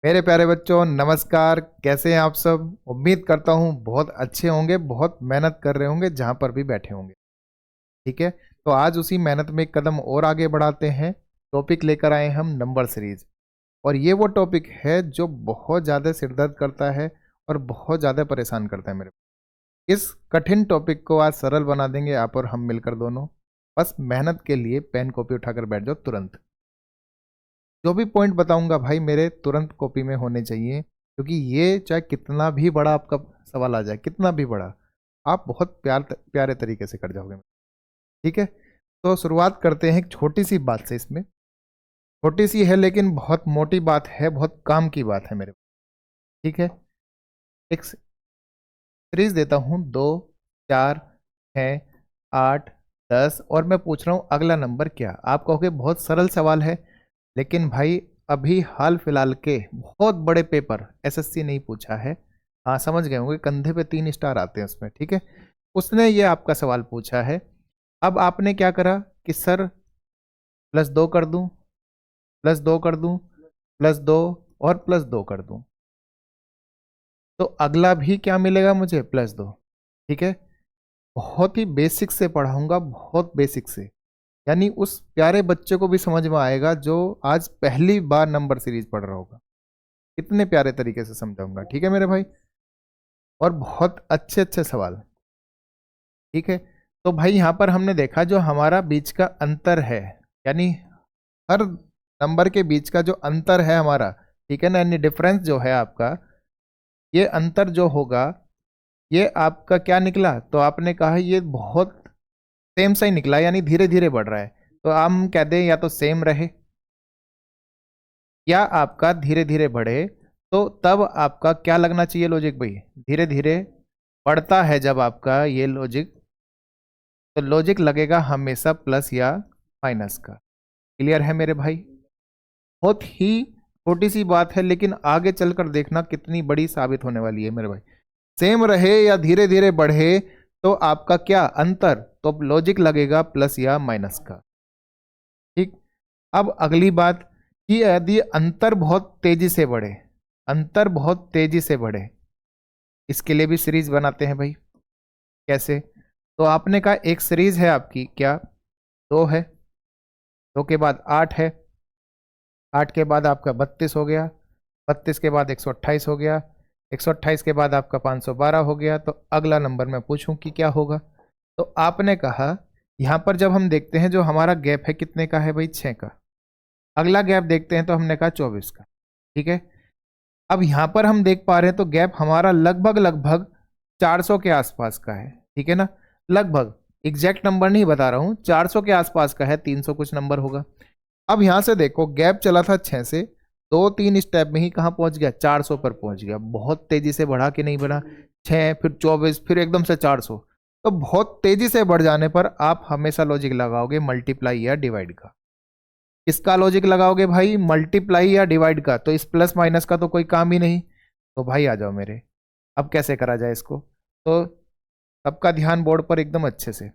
मेरे प्यारे बच्चों नमस्कार। कैसे हैं आप सब? उम्मीद करता हूँ बहुत अच्छे होंगे, बहुत मेहनत कर रहे होंगे जहाँ पर भी बैठे होंगे। ठीक है, तो आज उसी मेहनत में एक कदम और आगे बढ़ाते हैं। टॉपिक लेकर आए हम नंबर सीरीज, और ये वो टॉपिक है जो बहुत ज़्यादा सिरदर्द करता है और बहुत ज़्यादा परेशान करता है मेरे को। इस कठिन टॉपिक को आज सरल बना देंगे आप और हम मिलकर दोनों। बस मेहनत के लिए पेन कॉपी उठाकर बैठ जाओ तुरंत। जो भी पॉइंट बताऊंगा भाई मेरे तुरंत कॉपी में होने चाहिए, क्योंकि ये चाहे कितना भी बड़ा आपका सवाल आ जाए, कितना भी बड़ा, आप बहुत प्यारे तरीके से कर जाओगे। ठीक है, तो शुरुआत करते हैं एक छोटी सी बात से। इसमें छोटी सी है लेकिन बहुत मोटी बात है, बहुत काम की बात है मेरे। ठीक है, एक सीरीज देता हूँ, 2, 4, 6, 8, 10, और मैं पूछ रहा हूँ अगला नंबर क्या। आप कहोगे बहुत सरल सवाल है, लेकिन भाई अभी हाल फिलहाल के बहुत बड़े पेपर एसएससी नहीं पूछा है। हाँ, समझ गए होंगे, कंधे पे 3 स्टार आते हैं उसमें। ठीक है, उसने ये आपका सवाल पूछा है। अब आपने क्या करा कि सर +2 कर दूं, +2 कर दूं, +2 और +2 कर दूं, तो अगला भी क्या मिलेगा मुझे? +2। ठीक है, बहुत ही बेसिक से पढ़ाऊंगा, बहुत बेसिक से, यानी उस प्यारे बच्चे को भी समझ में आएगा जो आज पहली बार नंबर सीरीज पढ़ रहा होगा। इतने प्यारे तरीके से समझाऊंगा। ठीक है मेरे भाई, और बहुत अच्छे अच्छे सवाल। ठीक है, तो भाई यहाँ पर हमने देखा जो हमारा बीच का अंतर है, यानी हर नंबर के बीच का जो अंतर है हमारा, ठीक है ना, यानी डिफरेंस जो है आपका, ये अंतर जो होगा ये आपका क्या निकला? तो आपने कहा ये बहुत सेम सा ही निकला, यानी धीरे धीरे बढ़ रहा है। तो हम कह दें या तो सेम रहे या आपका धीरे धीरे बढ़े, तो तब आपका क्या लगना चाहिए लॉजिक भाई? धीरे धीरे बढ़ता है जब आपका ये लॉजिक, तो लॉजिक लगेगा हमेशा प्लस या माइनस का। क्लियर है मेरे भाई? बहुत ही छोटी सी बात है, लेकिन आगे चलकर देखना कितनी बड़ी साबित होने वाली है मेरे भाई। सेम रहे या धीरे धीरे बढ़े, तो आपका क्या अंतर? तो लॉजिक लगेगा प्लस या माइनस का। ठीक, अब अगली बात कि यदि अंतर बहुत तेजी से बढ़े, अंतर बहुत तेजी से बढ़े, इसके लिए भी सीरीज बनाते हैं भाई। कैसे? तो आपने कहा एक सीरीज है आपकी क्या, 2 है, 2 के बाद 8 है, 8 के बाद आपका 32 हो गया, 32 के बाद 128 हो गया, 128 के बाद आपका 512 हो गया। तो अगला नंबर मैं पूछूं कि क्या होगा? तो आपने कहा यहां पर जब हम देखते हैं जो हमारा गैप है कितने का है भाई? 6 का। अगला गैप देखते हैं तो हमने कहा 24 का। ठीक है, अब यहां पर हम देख पा रहे हैं तो गैप हमारा लगभग लगभग 400 के आसपास का है। ठीक है ना, लगभग, एग्जैक्ट नंबर नहीं बता रहा हूं, 400 के आसपास का है, 300 कुछ नंबर होगा। अब यहां से देखो गैप चला था 6 से, 2-3 स्टेप में ही कहां पहुंच गया? 400 पर पहुंच गया। बहुत तेजी से बढ़ा कि नहीं बढ़ा? 6, फिर 24, फिर एकदम से 400। तो बहुत तेजी से बढ़ जाने पर आप हमेशा लॉजिक लगाओगे मल्टीप्लाई या डिवाइड का। किसका लॉजिक लगाओगे भाई? मल्टीप्लाई या डिवाइड का। तो इस प्लस माइनस का तो कोई काम ही नहीं। तो भाई आ जाओ मेरे, अब कैसे करा जाए इसको? तो सबका ध्यान बोर्ड पर एकदम अच्छे से।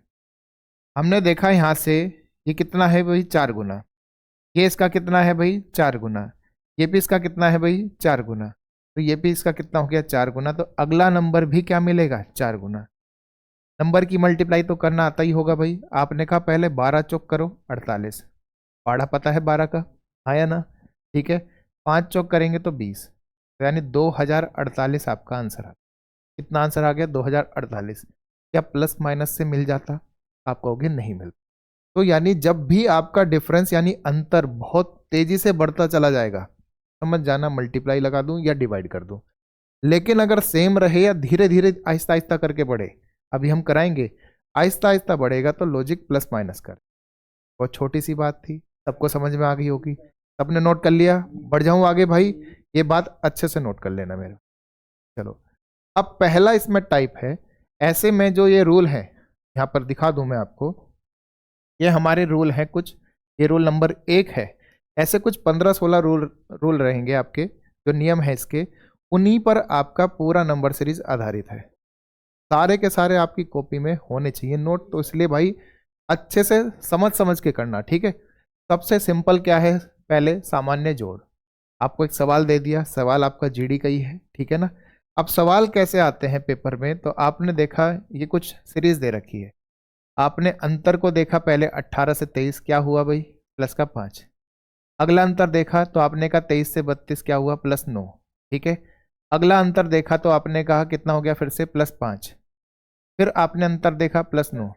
हमने देखा यहां से ये कितना है भाई? 4 गुना। ये इसका कितना है भाई? 4 गुना। ये भी इसका कितना है भाई? 4 गुना। तो ये भी इसका कितना हो गया? 4 गुना। तो अगला नंबर भी क्या मिलेगा? 4 गुना। नंबर की मल्टीप्लाई तो करना आता ही होगा भाई। आपने कहा पहले 12 चौक करो 48, पढ़ा पता है 12 का, हाँ या ना? ठीक है, 5 चौक करेंगे तो 20, तो यानी 2048 आपका आंसर आ। कितना आंसर आ गया? 2048। क्या प्लस माइनस से मिल जाता? आप कहोगे नहीं मिलता। तो यानी जब भी आपका डिफरेंस यानी अंतर बहुत तेजी से बढ़ता चला जाएगा, समझ जाना मल्टीप्लाई लगा दूं या डिवाइड कर दूं। लेकिन अगर सेम रहे या धीरे धीरे आहिस्ता आहिस्ता करके बढ़े, अभी हम कराएंगे, आहिस्ता आहिस्ता बढ़ेगा तो लॉजिक प्लस माइनस कर। बहुत छोटी सी बात थी, सबको समझ में आ गई होगी, सबने नोट कर लिया? बढ़ जाऊं आगे भाई? ये बात अच्छे से नोट कर लेना मेरा। चलो, अब पहला इसमें टाइप है। ऐसे में जो ये रूल है यहां पर दिखा दूं मैं आपको, ये हमारे रूल हैं कुछ। ये रूल नंबर 1 है। ऐसे कुछ 15-16 रूल रूल रहेंगे आपके, जो नियम है इसके, उन्हीं पर आपका पूरा नंबर सीरीज आधारित है। सारे के सारे आपकी कॉपी में होने चाहिए नोट, तो इसलिए भाई अच्छे से समझ समझ के करना। ठीक है, सबसे सिंपल क्या है? पहले सामान्य जोड़। आपको एक सवाल दे दिया, सवाल आपका जीडी का ही है, ठीक है ना। अब सवाल कैसे आते हैं पेपर में, तो आपने देखा ये कुछ सीरीज दे रखी है, आपने अंतर को देखा पहले 18 से 23 क्या हुआ भाई, प्लस का 5। अगला अंतर देखा तो आपने कहा 23 से 32 क्या हुआ, प्लस 9, ठीक है। अगला अंतर देखा तो आपने कहा कितना हो गया, फिर से प्लस 5। फिर आपने अंतर देखा प्लस 9।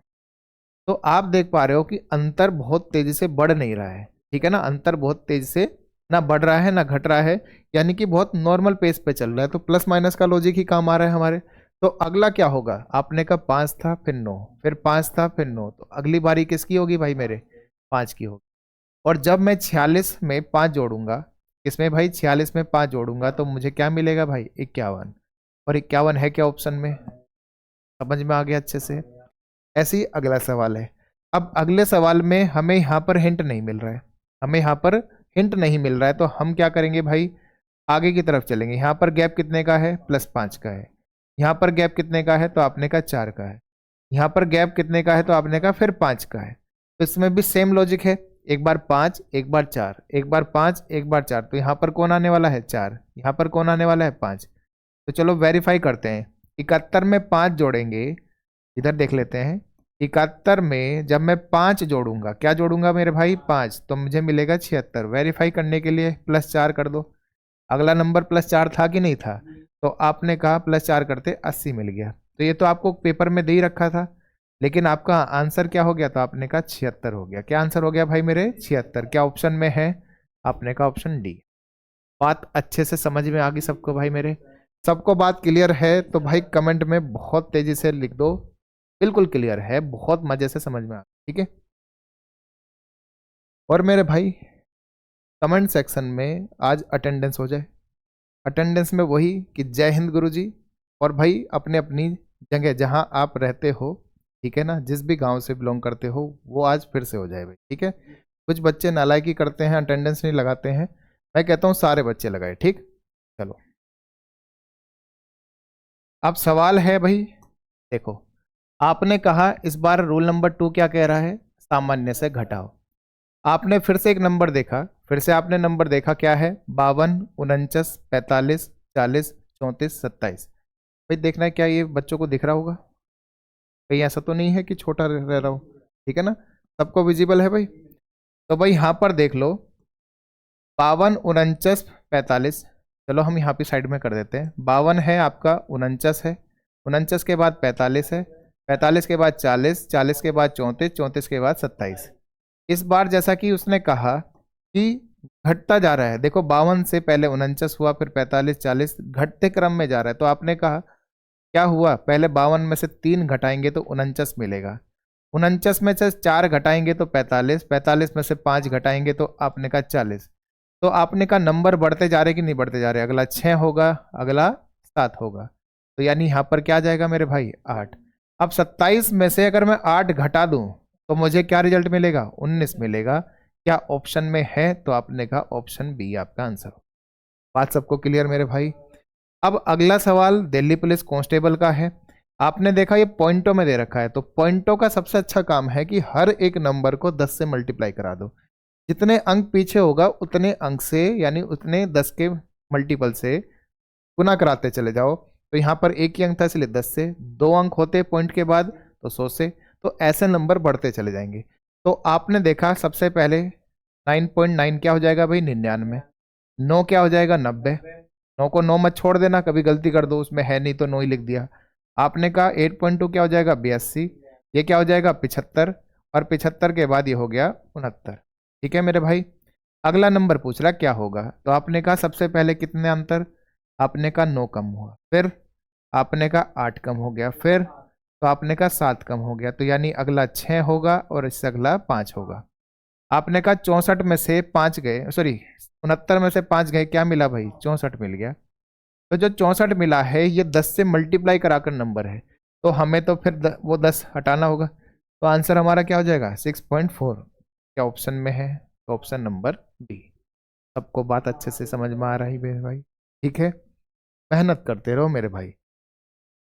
तो आप देख पा रहे हो कि अंतर बहुत तेजी से बढ़ नहीं रहा है, ठीक है ना। अंतर बहुत तेजी से ना बढ़ रहा है ना घट रहा है, यानी कि बहुत नॉर्मल पेस पे चल रहा है। तो प्लस माइनस का लॉजिक ही काम आ रहा है हमारे। तो अगला क्या होगा, आपने कहा 5 था फिर 9, फिर 5 था फिर 9, तो अगली बारी किसकी होगी भाई, मेरे 5 की होगी। और जब मैं 46 में 5 जोड़ूंगा, इसमें भाई 46 में 5 जोड़ूंगा तो मुझे क्या मिलेगा भाई, 51। और 51 है क्या ऑप्शन में, समझ में आ गया अच्छे से। ऐसे ही अगला सवाल है। अब अगले सवाल में हमें यहाँ पर हिंट नहीं मिल रहा है, हमें यहाँ पर हिंट नहीं मिल रहा है, तो हम क्या करेंगे भाई, आगे की तरफ चलेंगे। यहाँ पर गैप कितने का है, प्लस 5 का है। यहाँ पर गैप कितने का है, तो आपने कहा 4 का है। यहाँ पर गैप कितने का है, तो आपने कहा फिर 5 का है। तो इसमें भी सेम लॉजिक है, एक बार 5 एक बार 4, एक बार 5 एक बार 4। तो यहाँ पर कौन आने वाला है, 4। यहाँ पर कौन आने वाला है, 5। तो चलो वेरीफाई करते हैं। 71 में 5 जोड़ेंगे, इधर देख लेते हैं। 71 में जब मैं 5 जोड़ूंगा, क्या जोड़ूंगा मेरे भाई, 5, तो मुझे मिलेगा 76। वेरीफाई करने के लिए प्लस 4 कर दो। अगला नंबर प्लस 4 था कि नहीं था, तो आपने कहा प्लस 4 करते 80 मिल गया। तो ये तो आपको पेपर में दे ही रखा था, लेकिन आपका आंसर क्या हो गया, तो आपने कहा 76 हो गया। क्या आंसर हो गया भाई मेरे, 76। क्या ऑप्शन में है, आपने कहा ऑप्शन डी। बात अच्छे से समझ में आ गई सबको भाई मेरे, सबको बात क्लियर है तो भाई कमेंट में बहुत तेजी से लिख दो, बिल्कुल क्लियर है, बहुत मजे से समझ में आ, ठीक है। और मेरे भाई कमेंट सेक्शन में आज अटेंडेंस हो जाए। अटेंडेंस में वही कि जय हिंद गुरुजी, और भाई अपने अपनी जगह जहां आप रहते हो, ठीक है ना, जिस भी गांव से बिलोंग करते हो, वो आज फिर से हो जाए भाई, ठीक है। कुछ बच्चे नालायकी करते हैं, अटेंडेंस नहीं लगाते हैं, मैं कहता हूँ सारे बच्चे लगाए, ठीक। चलो अब सवाल है भाई, देखो आपने कहा इस बार रूल नंबर 2 क्या कह रहा है, सामान्य से घटाओ। आपने फिर से एक नंबर देखा, फिर से आपने नंबर देखा क्या है, 52, 49, 45, 40, 34, 27। भाई देखना है क्या ये बच्चों को दिख रहा होगा, कहीं ऐसा तो नहीं है कि छोटा रह रहा हो, ठीक है ना, सबको विजिबल है भाई। तो भाई यहाँ पर देख लो, 52, 49, 45, चलो हम यहाँ पे साइड में कर देते हैं। 52 है आपका, 49 है, 49 के बाद 45 है, 45 के बाद 40, 40 के बाद 34, 34 के बाद 27। इस बार जैसा कि उसने कहा कि घटता जा रहा है, देखो 52 से पहले 49 हुआ, फिर 45, 40, घटते क्रम में जा रहा है। तो आपने कहा क्या हुआ, पहले 52 में से 3 घटाएंगे तो 49 मिलेगा, 49 में से 4 घटाएंगे तो 45, 45 में से 5 घटाएंगे तो आपने कहा 40। तो आपने कहा नंबर बढ़ते जा रहे कि नहीं बढ़ते जा रहे, अगला 6 होगा, अगला 7 होगा, तो यानी यहाँ पर क्या जाएगा मेरे भाई, 8। अब 27 में से अगर मैं 8 घटा दूं तो मुझे क्या रिजल्ट मिलेगा, 19 मिलेगा। क्या ऑप्शन में है, तो आपने कहा ऑप्शन बी आपका आंसर। बात सबको क्लियर मेरे भाई। अब अगला सवाल दिल्ली पुलिस कांस्टेबल का है। आपने देखा ये पॉइंटों में दे रखा है, तो पॉइंटों का सबसे अच्छा काम है कि हर एक नंबर को 10 से मल्टीप्लाई करा दो, जितने अंक पीछे होगा उतने अंक से, यानी उतने 10 के मल्टीपल से गुना कराते चले जाओ। तो यहाँ पर एक ही अंक था इसलिए 10 से, 2 अंक होते पॉइंट के बाद तो 100 से, तो ऐसे नंबर बढ़ते चले जाएंगे। तो आपने देखा सबसे पहले 9.9 क्या हो जाएगा भाई, 99। 9 क्या हो जाएगा, 90। 9 को 9 मत छोड़ देना, कभी गलती कर दो, उसमें है नहीं तो 9 ही लिख दिया। आपने कहा 8.2 क्या हो जाएगा, 82। ये क्या हो जाएगा, 75। और 75 के बाद ये हो गया 69, ठीक है मेरे भाई। अगला नंबर पूछ रहा क्या होगा, तो आपने कहा सबसे पहले कितने अंतर, आपने कहा 9 कम हुआ, फिर आपने कहा 8 कम हो गया, फिर तो आपने कहा 7 कम हो गया, तो यानी अगला 6 होगा और इससे अगला 5 होगा। आपने कहा 64 में से 5 गए, सॉरी 69 में से 5 गए, क्या मिला भाई, 64 मिल गया। तो जो 64 मिला है ये 10 से मल्टीप्लाई कराकर नंबर है, तो हमें तो फिर वो 10 हटाना होगा। तो आंसर हमारा क्या हो जाएगा, 6.4। क्या ऑप्शन में है, तो ऑप्शन नंबर बी। सबको बात अच्छे से समझ में आ रही है भाई, ठीक है। मेहनत करते रहो मेरे भाई,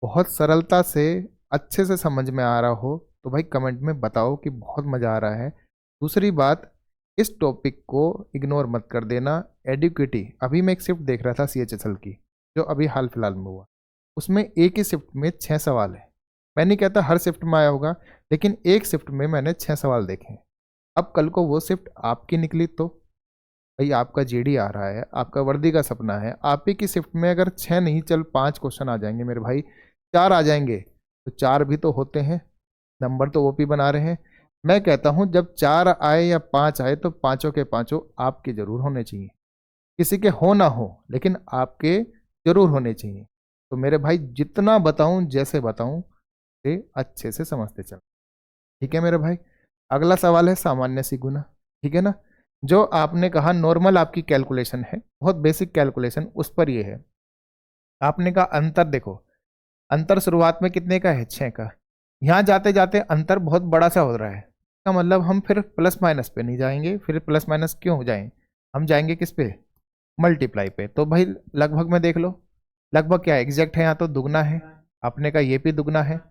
बहुत सरलता से अच्छे से समझ में आ रहा हो तो भाई कमेंट में बताओ कि बहुत मज़ा आ रहा है। दूसरी बात, इस टॉपिक को इग्नोर मत कर देना। एडिक्विटी, अभी मैं एक शिफ्ट देख रहा था CHSL की, जो अभी हाल फिलहाल में हुआ, उसमें एक ही शिफ्ट में 6 सवाल है। मैं नहीं कहता हर शिफ्ट में आया होगा, लेकिन एक शिफ्ट में मैंने 6 सवाल देखे हैं। अब कल को वो शिफ्ट आपकी निकली तो भाई आपका GD आ रहा है, आपका वर्दी का सपना है, आप ही की शिफ्ट में अगर 6 नहीं चल 5 क्वेश्चन आ जाएंगे मेरे भाई, 4 आ जाएंगे, तो 4 भी तो होते हैं, नंबर तो वो भी बना रहे हैं। मैं कहता हूं जब 4 आए या 5 आए तो पांचों के पांचों आपके जरूर होने चाहिए, किसी के हो ना हो लेकिन आपके जरूर होने चाहिए। तो मेरे भाई जितना बताऊं जैसे बताऊं से अच्छे से समझते चल, ठीक है मेरे भाई। अगला सवाल है सामान्य सी गुना, ठीक है ना। जो आपने कहा नॉर्मल आपकी कैलकुलेशन है, बहुत बेसिक कैलकुलेशन, उस पर ये है। आपने कहा अंतर देखो, अंतर शुरुआत में कितने का है, 6 का। यहाँ जाते जाते अंतर बहुत बड़ा सा हो रहा है, इसका मतलब हम फिर प्लस माइनस पे नहीं जाएंगे। फिर प्लस माइनस क्यों जाएं, हम जाएंगे किस पे, मल्टीप्लाई पे। तो भाई लगभग में देख लो, लगभग क्या है, एग्जैक्ट है, यहाँ तो दुगना है। आपने कहा ये भी दुगना है,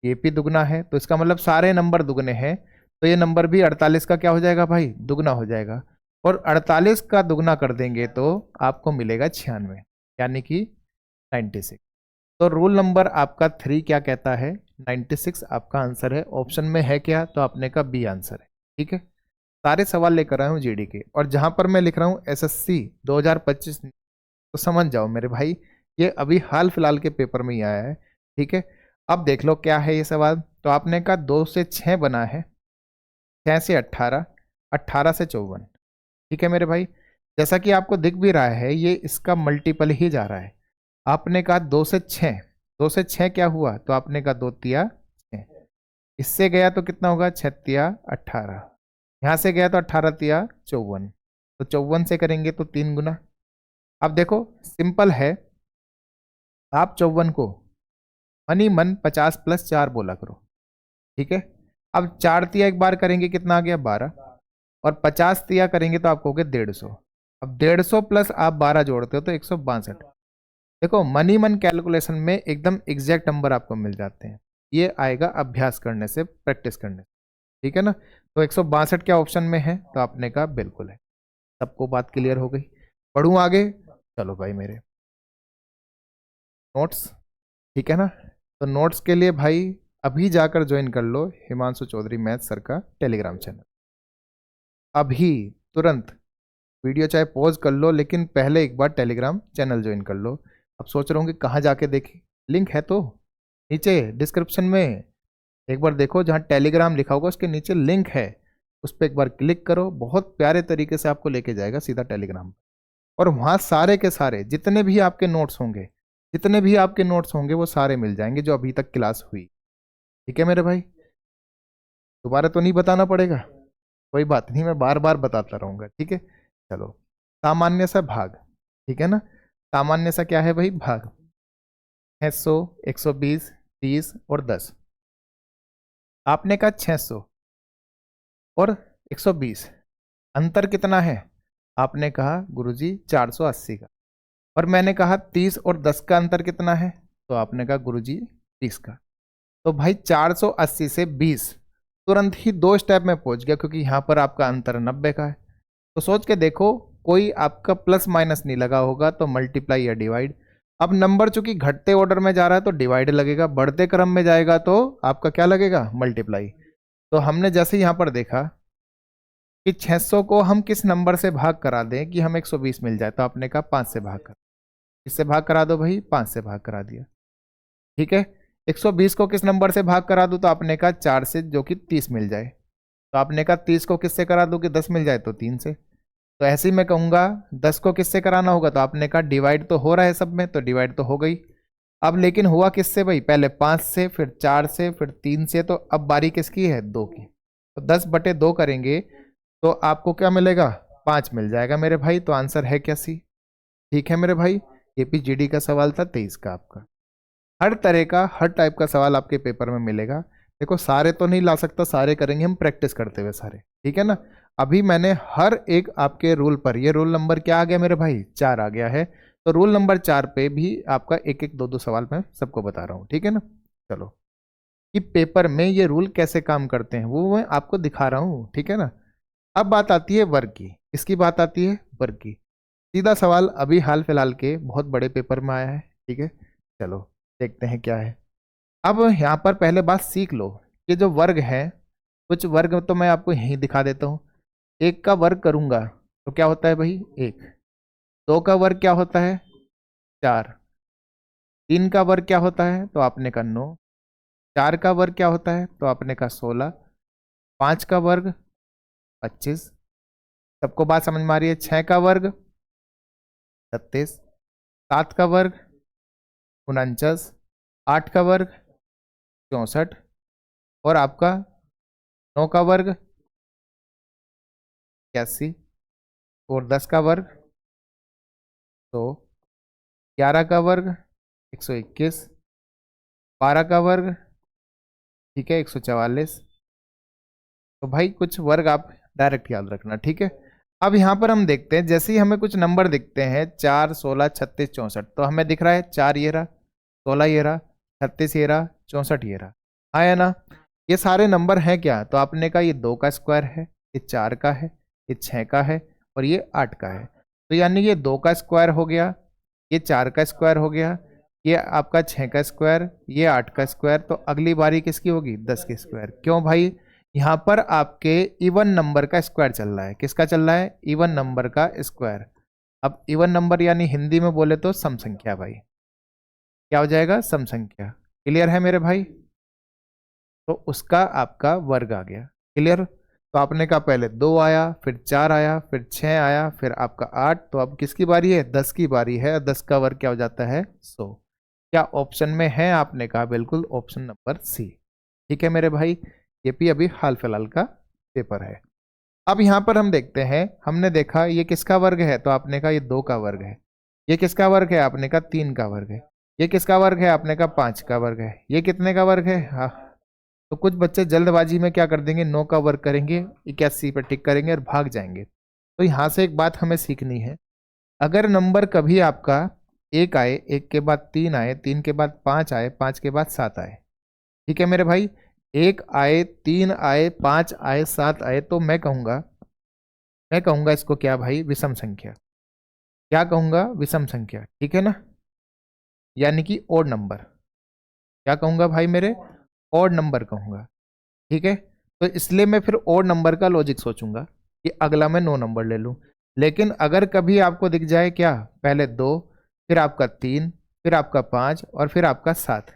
ये भी दुगना है, तो इसका मतलब सारे नंबर दुगने हैं। तो ये नंबर भी 48 का क्या हो जाएगा भाई, दुगना हो जाएगा। और 48 का दुगना कर देंगे तो आपको मिलेगा 96, यानी कि 96। तो रूल नंबर आपका 3 क्या कहता है, 96 आपका आंसर है। ऑप्शन में है क्या, तो आपने का बी आंसर है, ठीक है। सारे सवाल लेकर आया हूँ GD के, और जहां पर मैं लिख रहा हूँ SSC 2025, तो समझ जाओ मेरे भाई ये अभी हाल फिलहाल के पेपर में ही आया है, ठीक है। अब देख लो क्या है ये सवाल। तो आपने कहा 2 से 6 बना है, 6 से 18, 18 से 54, ठीक है मेरे भाई। जैसा कि आपको दिख भी रहा है ये इसका मल्टीपल ही जा रहा है। आपने कहा 2 से 6, 2 से 6 क्या हुआ, तो आपने कहा 2 तिया 6, इससे गया तो कितना होगा, 6 तिया 18, यहाँ से गया तो 18 तिया 54, तो 54 से करेंगे तो 3 गुना। अब देखो सिंपल है, आप 54 को मनी मन 50 + 4 बोला करो, ठीक है। अब 4 तिया एक बार करेंगे कितना आ गया, 12, और 50 तिया करेंगे तो आपको हो गया 150। अब 150 प्लस आप 12 जोड़ते हो तो 162। देखो मनी मन कैलकुलेशन में एकदम एग्जैक्ट नंबर आपको मिल जाते हैं, ये आएगा अभ्यास करने से, प्रैक्टिस करने से, ठीक है ना। तो 162 क्या ऑप्शन में है, तो आपने कहा बिल्कुल है। सबको बात क्लियर हो गई, पढ़ूं आगे, चलो भाई मेरे नोट्स, ठीक है ना। तो नोट्स के लिए भाई अभी जाकर ज्वाइन कर लो हिमांशु चौधरी मैथ सर का टेलीग्राम चैनल, अभी तुरंत। वीडियो चाहे पॉज कर लो, लेकिन पहले एक बार टेलीग्राम चैनल ज्वाइन कर लो। अब सोच रहा हूँ कि कहाँ जाके देखें, लिंक है तो नीचे डिस्क्रिप्शन में एक बार देखो, जहाँ टेलीग्राम लिखा होगा उसके नीचे लिंक है, उस पर एक बार क्लिक करो, बहुत प्यारे तरीके से आपको लेके जाएगा सीधा टेलीग्राम। और वहाँ सारे के सारे जितने भी आपके नोट्स होंगे, जितने भी आपके नोट्स होंगे वो सारे मिल जाएंगे जो अभी तक क्लास हुई, ठीक है मेरे भाई। दोबारा तो नहीं बताना पड़ेगा, कोई बात नहीं, मैं बार बार बताता रहूँगा, ठीक है। चलो सामान्य सा भाग, ठीक है ना। सामान्य सा क्या है भाई, भाग है 100, 120, 30 और 10। आपने कहा 600 और 120, अंतर कितना है, आपने कहा गुरुजी 480 का। और मैंने कहा 30 और 10 का अंतर कितना है, तो आपने कहा गुरुजी 30 का। तो भाई 480 से 20 तुरंत ही 2 स्टेप में पहुंच गया, क्योंकि यहां पर आपका अंतर 90 का है। तो सोच के देखो, कोई आपका प्लस माइनस नहीं लगा होगा तो मल्टीप्लाई या डिवाइड। अब नंबर चूंकि घटते ऑर्डर में जा रहा है तो डिवाइड लगेगा, बढ़ते क्रम में जाएगा तो आपका क्या लगेगा, मल्टीप्लाई। तो हमने जैसे यहां पर देखा कि 600 को हम किस नंबर से भाग करा दें कि हम 120 मिल जाए, तो आपने कहा 5 से भाग कर, किससे भाग करा दो भाई, 5 से भाग करा दिया, ठीक है। 120 को किस नंबर से भाग करा दूं, तो आपने कहा 4 से, जो कि 30 मिल जाए। तो आपने कहा 30 को किससे करा दूं कि 10 मिल जाए, तो 3 से। तो ऐसे ही मैं कहूंगा 10 को किससे कराना होगा, तो आपने कहा डिवाइड तो हो रहा है सब में, तो डिवाइड तो हो गई। अब लेकिन हुआ किससे भाई, पहले 5 से, फिर 4 से, फिर 3 से, तो अब बारी किसकी है, 2 की। तो 10/2 करेंगे तो आपको क्या मिलेगा, 5 मिल जाएगा मेरे भाई। तो आंसर है क्या, सी, ठीक है मेरे भाई। APGD का सवाल था 23 का आपका। हर तरह का, हर टाइप का सवाल आपके पेपर में मिलेगा। देखो सारे तो नहीं ला सकता, सारे करेंगे हम प्रैक्टिस करते हुए सारे, ठीक है ना। अभी मैंने हर एक आपके रूल पर, ये रूल नंबर क्या आ गया मेरे भाई, 4 आ गया है। तो रूल नंबर 4 पे भी आपका एक एक दो सवाल मैं सबको बता रहा हूँ, ठीक है ना। चलो कि पेपर में ये रूल कैसे काम करते हैं वो मैं आपको दिखा रहा हूँ, ठीक है ना। अब बात आती है वर्ग की। किसकी बात आती है? वर्ग की। सीधा सवाल अभी हाल फिलहाल के बहुत बड़े पेपर में आया है, ठीक है। चलो देखते हैं क्या है। अब यहाँ पर पहले बात सीख लो, ये जो वर्ग है, कुछ वर्ग तो मैं आपको यहीं दिखा देता हूँ। एक का वर्ग करूंगा तो क्या होता है भाई? एक। दो का वर्ग क्या होता है? चार। तीन का वर्ग क्या होता है? तो आपने का 9। चार का वर्ग क्या होता है? तो आपने का 16। पाँच का वर्ग 25। सबको बात समझ में आ रही है? छः का वर्ग 36। सात का वर्ग 49। आठ का वर्ग 64। और आपका 9 का वर्ग 81। और 10 का वर्ग 100। 11 का वर्ग 121। 12 का वर्ग, ठीक है, 144। तो भाई कुछ वर्ग आप डायरेक्ट याद रखना, ठीक है। अब यहाँ पर हम देखते हैं, जैसे ही हमें कुछ नंबर दिखते हैं 4, 16, 36, 64, तो हमें दिख रहा है 4 ये रहा, 16 ये रहा, 36 ये रहा, 64 ये रहा, आया ना। ये सारे नंबर हैं क्या? तो आपने कहा ये 2 का स्क्वायर है, ये 4 का है, ये 6 का है, और ये 8 का है। तो यानी ये 2 का स्क्वायर हो गया, ये 4 का स्क्वायर हो गया, ये आपका 6 का स्क्वायर, ये 8 का स्क्वायर। तो अगली बारी किसकी होगी? 10 की स्क्वायर। क्यों भाई? यहाँ पर आपके इवन नंबर का स्क्वायर चल रहा है। किसका चल रहा है? इवन नंबर का स्क्वायर। अब इवन नंबर यानी हिंदी में बोले तो सम संख्या भाई। क्या हो जाएगा? सम संख्या। क्लियर है मेरे भाई? तो उसका आपका वर्ग आ गया। क्लियर? तो आपने कहा पहले 2 आया, फिर 4 आया, फिर 6 आया, फिर आपका 8। तो अब किसकी बारी है? 10 की बारी है। 10 का वर्ग क्या हो जाता है? 100। क्या ऑप्शन में है? आपने कहा बिल्कुल ऑप्शन नंबर सी। ठीक है मेरे भाई, ये भी अभी हाल फिलहाल का पेपर है। अब यहां पर हम देखते हैं, हमने देखा ये किसका वर्ग है? तो आपने कहा ये 2 का वर्ग है। ये किसका वर्ग है? आपने कहा 3 का वर्ग है। ये किसका वर्ग है? आपने कहा 5 का वर्ग है। ये कितने का वर्ग है? हाँ। तो कुछ बच्चे जल्दबाजी में क्या कर देंगे? 9 का वर्ग करेंगे, 81 पर टिक करेंगे और भाग जाएंगे। तो यहां से एक बात हमें सीखनी है, अगर नंबर कभी आपका 1 आए, 1 के बाद 3 आए, 3 के बाद 5 आए, 5 के बाद 7 आए, ठीक है मेरे भाई, 1 आए, 3 आए, 5 आए, 7 आए, तो मैं कहूंगा इसको क्या भाई? विषम संख्या। क्या कहूंगा? विषम संख्या, ठीक है ना, यानी कि ओड नंबर। क्या कहूंगा भाई मेरे? ओड नंबर कहूंगा, ठीक है। तो इसलिए मैं फिर ओड नंबर का लॉजिक सोचूंगा कि अगला मैं 9 नंबर ले लूं। लेकिन अगर कभी आपको दिख जाए क्या, पहले 2, फिर आपका 3, फिर आपका 5 और फिर आपका 7,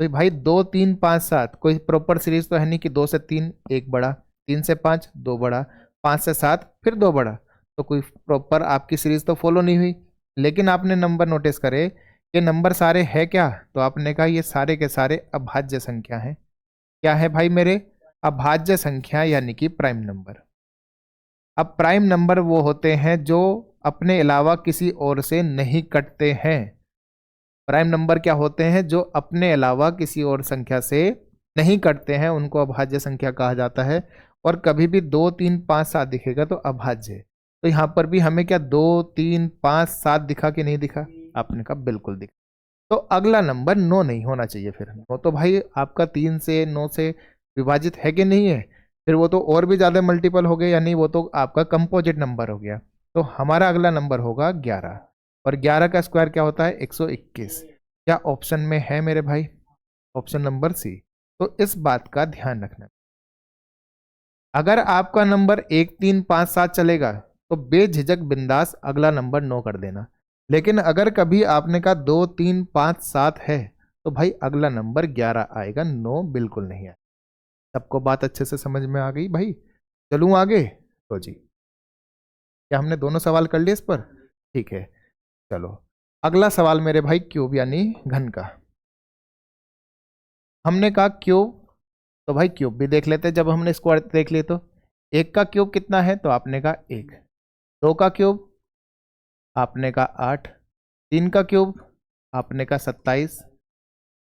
तो भाई 2, 3, 5, 7 कोई प्रॉपर सीरीज तो है नहीं कि 2 से 3 एक बड़ा, 3 से 5 2 बड़ा, 5 से 7 फिर 2 बड़ा। तो कोई प्रॉपर आपकी सीरीज तो फॉलो नहीं हुई। लेकिन आपने नंबर नोटिस करे, ये नंबर सारे है क्या? तो आपने कहा ये सारे के सारे अभाज्य संख्या हैं। क्या है भाई मेरे? अभाज्य संख्या, यानी कि प्राइम नंबर। अब प्राइम नंबर वो होते हैं जो अपने अलावा किसी और से नहीं कटते हैं। प्राइम नंबर क्या होते हैं? जो अपने अलावा किसी और संख्या से नहीं कटते हैं, उनको अभाज्य संख्या कहा जाता है। और कभी भी 2, 3, 5, 7 दिखेगा तो अभाज्य है। तो यहाँ पर भी हमें क्या 2, 3, 5, 7 दिखा कि नहीं दिखा? आपने कहा बिल्कुल दिखा। तो अगला नंबर 9 नहीं होना चाहिए। फिर 9 तो भाई आपका 3 से 9 से विभाजित है कि नहीं है? फिर वो तो और भी ज़्यादा मल्टीपल हो गए, यानी वो तो आपका कंपोजिट नंबर हो गया। तो हमारा अगला नंबर होगा 11। और 11 का स्क्वायर क्या होता है? 121। क्या ऑप्शन में है मेरे भाई? Option number C. तो इस बात का ध्यान रखना, अगर आपका नंबर 1, 3, 5, 7 चलेगा तो बेझिझक बिंदास अगला नंबर 9 कर देना। लेकिन अगर कभी आपने कहा 2, 3, 5, 7 है, तो भाई अगला नंबर 11 आएगा, 9 बिल्कुल नहीं आएगा। सबको बात अच्छे से समझ में आ गई भाई? चलूं आगे? तो जी, क्या हमने दोनों सवाल कर लिए इस पर? ठीक है, चलो अगला सवाल मेरे भाई क्यूब यानी घन का। हमने कहा क्यूब, तो भाई क्यूब भी देख लेते हैं। जब हमने स्क्वायर देख लिए तो 1 का क्यूब कितना है? तो आपने कहा 1। 2 का क्यूब आपने कहा 8। 3 का क्यूब आपने कहा 27।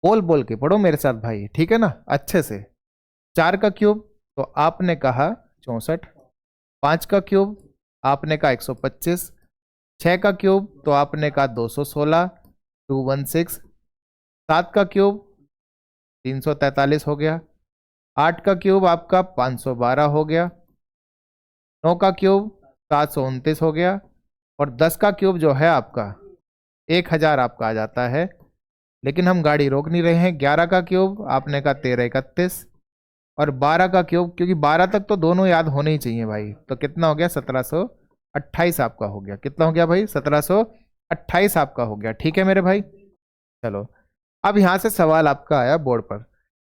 बोल बोल के पढ़ो मेरे साथ भाई, ठीक है ना, अच्छे से। 4 का क्यूब तो आपने कहा 64। 5 का क्यूब आपने कहा 125। 6 का क्यूब तो आपने कहा 216, 216। 7 का क्यूब 343 हो गया। 8 का क्यूब आपका 512 हो गया। 9 का क्यूब 729 हो गया, और 10 का क्यूब जो है आपका 1000 आपका आ जाता है। लेकिन हम गाड़ी रोक नहीं रहे हैं। 11 का क्यूब आपने का 1331, और 12 का क्यूब, क्योंकि 12 तक तो दोनों याद होने ही चाहिए भाई, तो कितना हो गया 1728 आपका हो गया। कितना हो गया भाई 1728 आपका हो गया। ठीक है मेरे भाई, चलो अब यहां से सवाल आपका आया बोर्ड पर।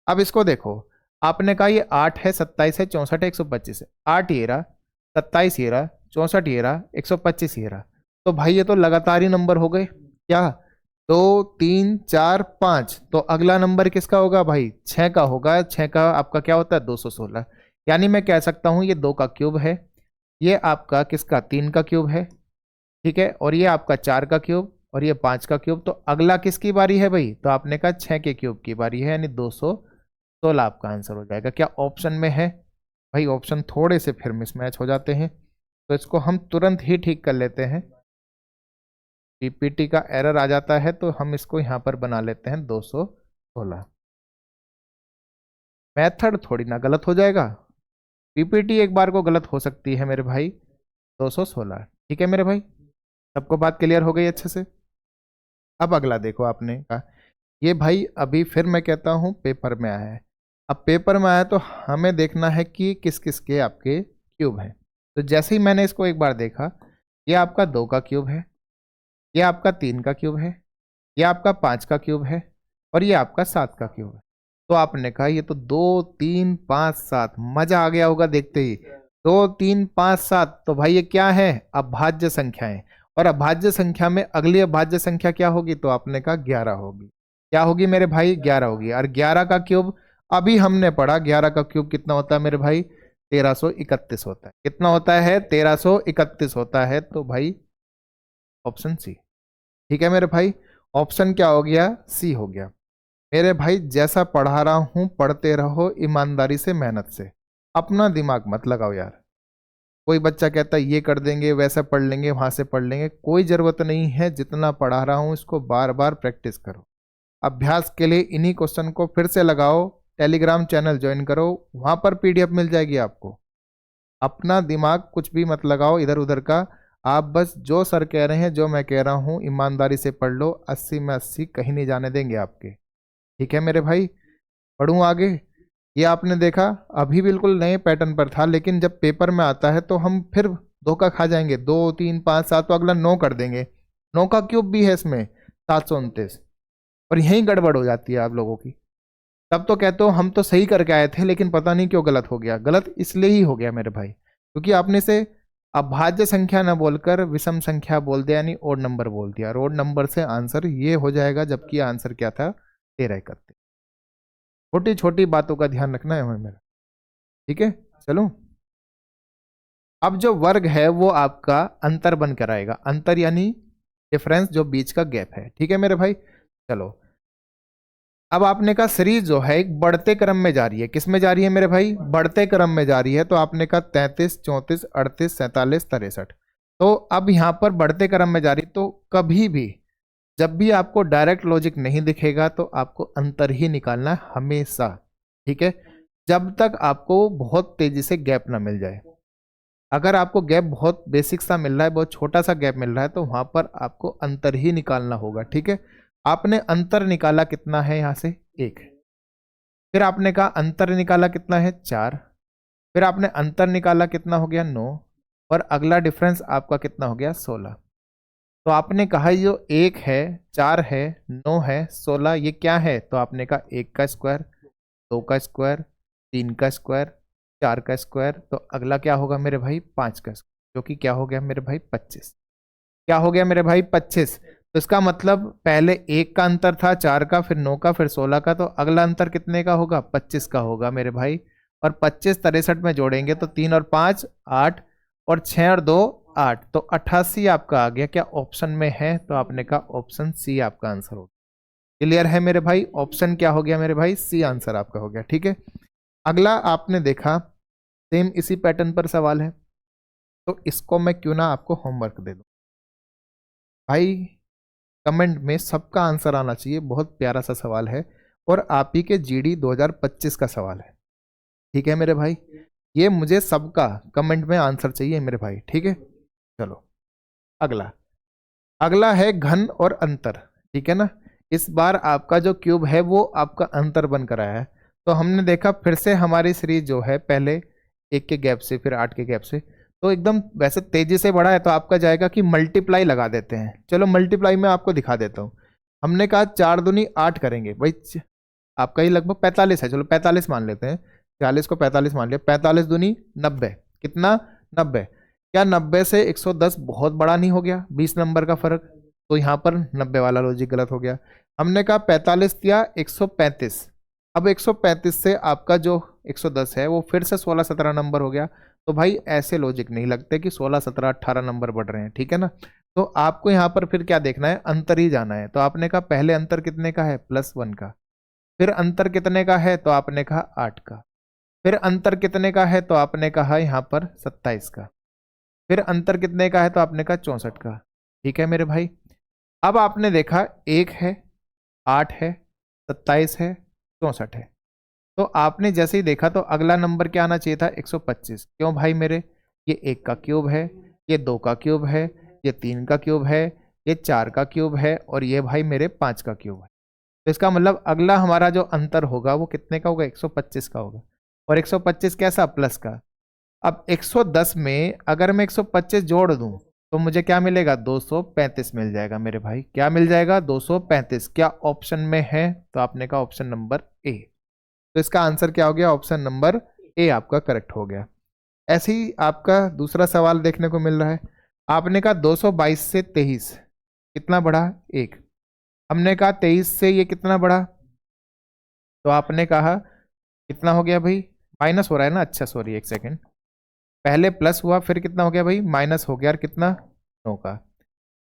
अब इसको देखो, आपने कहा ये 8 है, 27 है, 64 है, 125 है। 8 ये रहा, 27 ये रहा, 64 ये रहा, 125 ये रहा। तो भाई ये तो लगातार ही नंबर हो गए क्या, 2 3 4 5। तो अगला नंबर किसका होगा भाई, 6 का होगा। 6 का आपका क्या होता है 216। यानी मैं कह सकता हूं ये 2 का क्यूब है, ये आपका किसका 3 का क्यूब है, ठीक है, और ये आपका 4 का क्यूब, और ये 5 का क्यूब। तो अगला किसकी बारी है भाई, तो आपने कहा 6 के क्यूब की बारी है, यानी 216 आपका आंसर हो जाएगा। क्या ऑप्शन में है भाई, ऑप्शन थोड़े से फिर मिसमैच हो जाते हैं, तो इसको हम तुरंत ही ठीक कर लेते हैं। पीपीटी का एरर आ जाता है तो हम इसको यहां पर बना लेते हैं 216। मेथड थोड़ी ना गलत हो जाएगा, पीपीटी एक बार को गलत हो सकती है मेरे भाई। 216 ठीक है मेरे भाई, सबको बात क्लियर हो गई अच्छे से। अब अगला देखो, आपने कहा ये भाई अभी फिर मैं कहता हूं पेपर में आया है। अब पेपर में आया तो हमें देखना है कि किस किस के आपके क्यूब हैं। तो जैसे ही मैंने इसको एक बार देखा, ये आपका 2 का क्यूब है, ये आपका 3 का क्यूब है, ये आपका 5 का क्यूब है, और ये आपका 7 का क्यूब है। तो आपने कहा ये तो 2 3 5 7, मजा आ गया होगा देखते ही। 2 3 5 7, तो भाई ये क्या है, अभाज्य संख्याएं। और अभाज्य संख्या में अगली अभाज्य संख्या क्या होगी, तो आपने कहा 11 होगी। क्या होगी मेरे भाई, 11 होगी। और 11 का क्यूब अभी हमने पढ़ा, 11 का क्यूब कितना होता है मेरे भाई, 1331 होता है। कितना होता है, 1331 होता है। तो भाई ऑप्शन सी। ठीक है मेरे भाई, ऑप्शन क्या हो गया, सी हो गया। मेरे भाई जैसा पढ़ा रहा हूं पढ़ते रहो ईमानदारी से, मेहनत से, अपना दिमाग मत लगाओ यार। कोई बच्चा कहता है ये कर देंगे, वैसा पढ़ लेंगे, वहां से पढ़ लेंगे, कोई जरूरत नहीं है। जितना पढ़ा रहा हूं इसको बार बार प्रैक्टिस करो। अभ्यास के लिए इन्हीं क्वेश्चन को फिर से लगाओ, टेलीग्राम चैनल ज्वाइन करो, वहां पर पीडीएफ मिल जाएगी आपको। अपना दिमाग कुछ भी मत लगाओ इधर उधर का। आप बस जो सर कह रहे हैं, जो मैं कह रहा हूं, ईमानदारी से पढ़ लो। 80 में 80 कहीं नहीं जाने देंगे आपके। ठीक है मेरे भाई, पढ़ूं आगे। ये आपने देखा अभी बिल्कुल नए पैटर्न पर था, लेकिन जब पेपर में आता है तो हम फिर धोखा खा जाएंगे। 2 3 5 7, तो अगला 9 कर देंगे। 9 का क्यूब भी है इसमें 729, और यहीं गड़बड़ हो जाती है आप लोगों की। तब तो कहते हो हम तो सही करके आए थे, लेकिन पता नहीं क्यों गलत हो गया। गलत इसलिए ही हो गया मेरे भाई, क्योंकि आपने से अभाज्य संख्या न बोलकर विषम संख्या बोल दिया, यानी ओड नंबर बोल दिया। और ओड नंबर से आंसर ये हो जाएगा, जबकि आंसर क्या था, 1331। छोटी छोटी बातों का ध्यान रखना है हमें मेरा। ठीक है, चलो अब जो वर्ग है वो आपका अंतर बनकर आएगा। अंतर यानी डिफरेंस, जो बीच का गैप है। ठीक है मेरे भाई, चलो अब आपने कहा सीरीज जो है एक बढ़ते क्रम में जा रही है। किस में जा रही है मेरे भाई, बढ़ते क्रम में जा रही है। तो आपने कहा 33 34 38 47 63। तो अब यहां पर बढ़ते क्रम में जा रही, तो कभी भी जब भी आपको डायरेक्ट लॉजिक नहीं दिखेगा तो आपको अंतर ही निकालना है हमेशा। ठीक है, जब तक आपको बहुत तेजी से गैप ना मिल जाए। अगर आपको गैप बहुत बेसिक सा मिल रहा है, बहुत छोटा सा गैप मिल रहा है, तो वहां पर आपको अंतर ही निकालना होगा। ठीक है, आपने अंतर निकाला कितना है, यहां से 1। फिर आपने कहा अंतर निकाला कितना है, 4। फिर आपने अंतर निकाला कितना हो गया, 9। और अगला डिफरेंस आपका कितना हो गया, 16। तो आपने कहा जो 1 है, 4 है, 9 है, 16, ये क्या है, तो आपने कहा 1 का स्क्वायर, 2 का स्क्वायर, 3 का स्क्वायर, 4 का स्क्वायर। तो अगला क्या होगा मेरे भाई, 5 का स्क्वायर, जो कि क्या हो गया मेरे भाई 25। क्या हो गया मेरे भाई 25। तो इसका मतलब पहले 1 का अंतर था, 4 का, फिर 9 का, फिर 16 का। तो अगला अंतर कितने का होगा, 25 का होगा मेरे भाई। और 25 63 में जोड़ेंगे तो 3 और 5 8, और 6 और 2 8, तो 88 आपका आ गया। क्या ऑप्शन में है, तो आपने कहा ऑप्शन सी आपका आंसर होगा। क्लियर है मेरे भाई, ऑप्शन क्या हो गया मेरे भाई, सी आंसर आपका हो गया। ठीक है, अगला आपने देखा सेम इसी पैटर्न पर सवाल है, तो इसको मैं क्यों ना आपको होमवर्क दे दूं भाई। कमेंट में सबका आंसर आना चाहिए, बहुत प्यारा सा सवाल है, और आप ही के जीडी 2025 का सवाल है। ठीक है मेरे भाई, ये मुझे सबका कमेंट में आंसर चाहिए मेरे भाई, ठीक है। चलो अगला, अगला है घन और अंतर, ठीक है ना। इस बार आपका जो क्यूब है वो आपका अंतर बनकर आया है। तो हमने देखा फिर से हमारी सीरीज जो है पहले 1 के गैप से फिर 8 के गैप से, तो एकदम वैसे तेजी से बढ़ा है, तो आपका जाएगा कि मल्टीप्लाई लगा देते हैं। चलो मल्टीप्लाई में आपको दिखा देता हूँ। हमने कहा 4 दूनी 8 करेंगे भाई, आपका ही लगभग 45 है, चलो 45 मान लेते हैं, 40 को 45 मान लिया, 45 दूनी 90, कितना 90। क्या 90 से 110 बहुत बड़ा नहीं हो गया, 20 नंबर का फर्क, तो यहाँ पर 90 वाला लॉजिक गलत हो गया। हमने कहा 45 या 135, अब 135 से आपका जो 110 है वो फिर से 16-17 नंबर हो गया। तो भाई ऐसे लॉजिक नहीं लगते कि 16-17-18 नंबर बढ़ रहे हैं, ठीक है ना। तो आपको यहाँ पर फिर क्या देखना है, अंतर ही जाना है। तो आपने कहा पहले अंतर कितने का है, +1 का, फिर अंतर कितने का है, तो आपने कहा 8 का, फिर अंतर कितने का है, तो आपने कहा यहाँ पर 27 का, फिर अंतर कितने का है, तो आपने कहा 64 का, ठीक है मेरे भाई। अब आपने देखा 1 है, 8 है, 27 है, 64 है, तो आपने जैसे ही देखा तो अगला नंबर क्या आना चाहिए था, 125। क्यों भाई मेरे, ये 1 का क्यूब है, ये 2 का क्यूब है, ये 3 का क्यूब है, ये 4 का क्यूब है, और ये भाई मेरे 5 का क्यूब है। तो इसका मतलब अगला हमारा जो अंतर होगा वो कितने का होगा, 125 का होगा। और 125 कैसा, प्लस का। अब 110 में अगर मैं 125 जोड़ दूं तो मुझे क्या मिलेगा, 235 मिल जाएगा मेरे भाई। क्या मिल जाएगा, 235। क्या ऑप्शन में है, तो आपने कहा ऑप्शन नंबर ए। तो इसका आंसर क्या हो गया, ऑप्शन नंबर ए आपका करेक्ट हो गया। ऐसे ही आपका दूसरा सवाल देखने को मिल रहा है। आपने कहा 222 से 23 कितना बढ़ा, 1। हमने कहा 23 से ये कितना बढ़ा, तो आपने कहा कितना हो गया भाई, माइनस हो रहा है ना, अच्छा सॉरी एक सेकेंड, पहले प्लस हुआ फिर कितना हो गया भाई, माइनस हो गया, और कितना 9 का।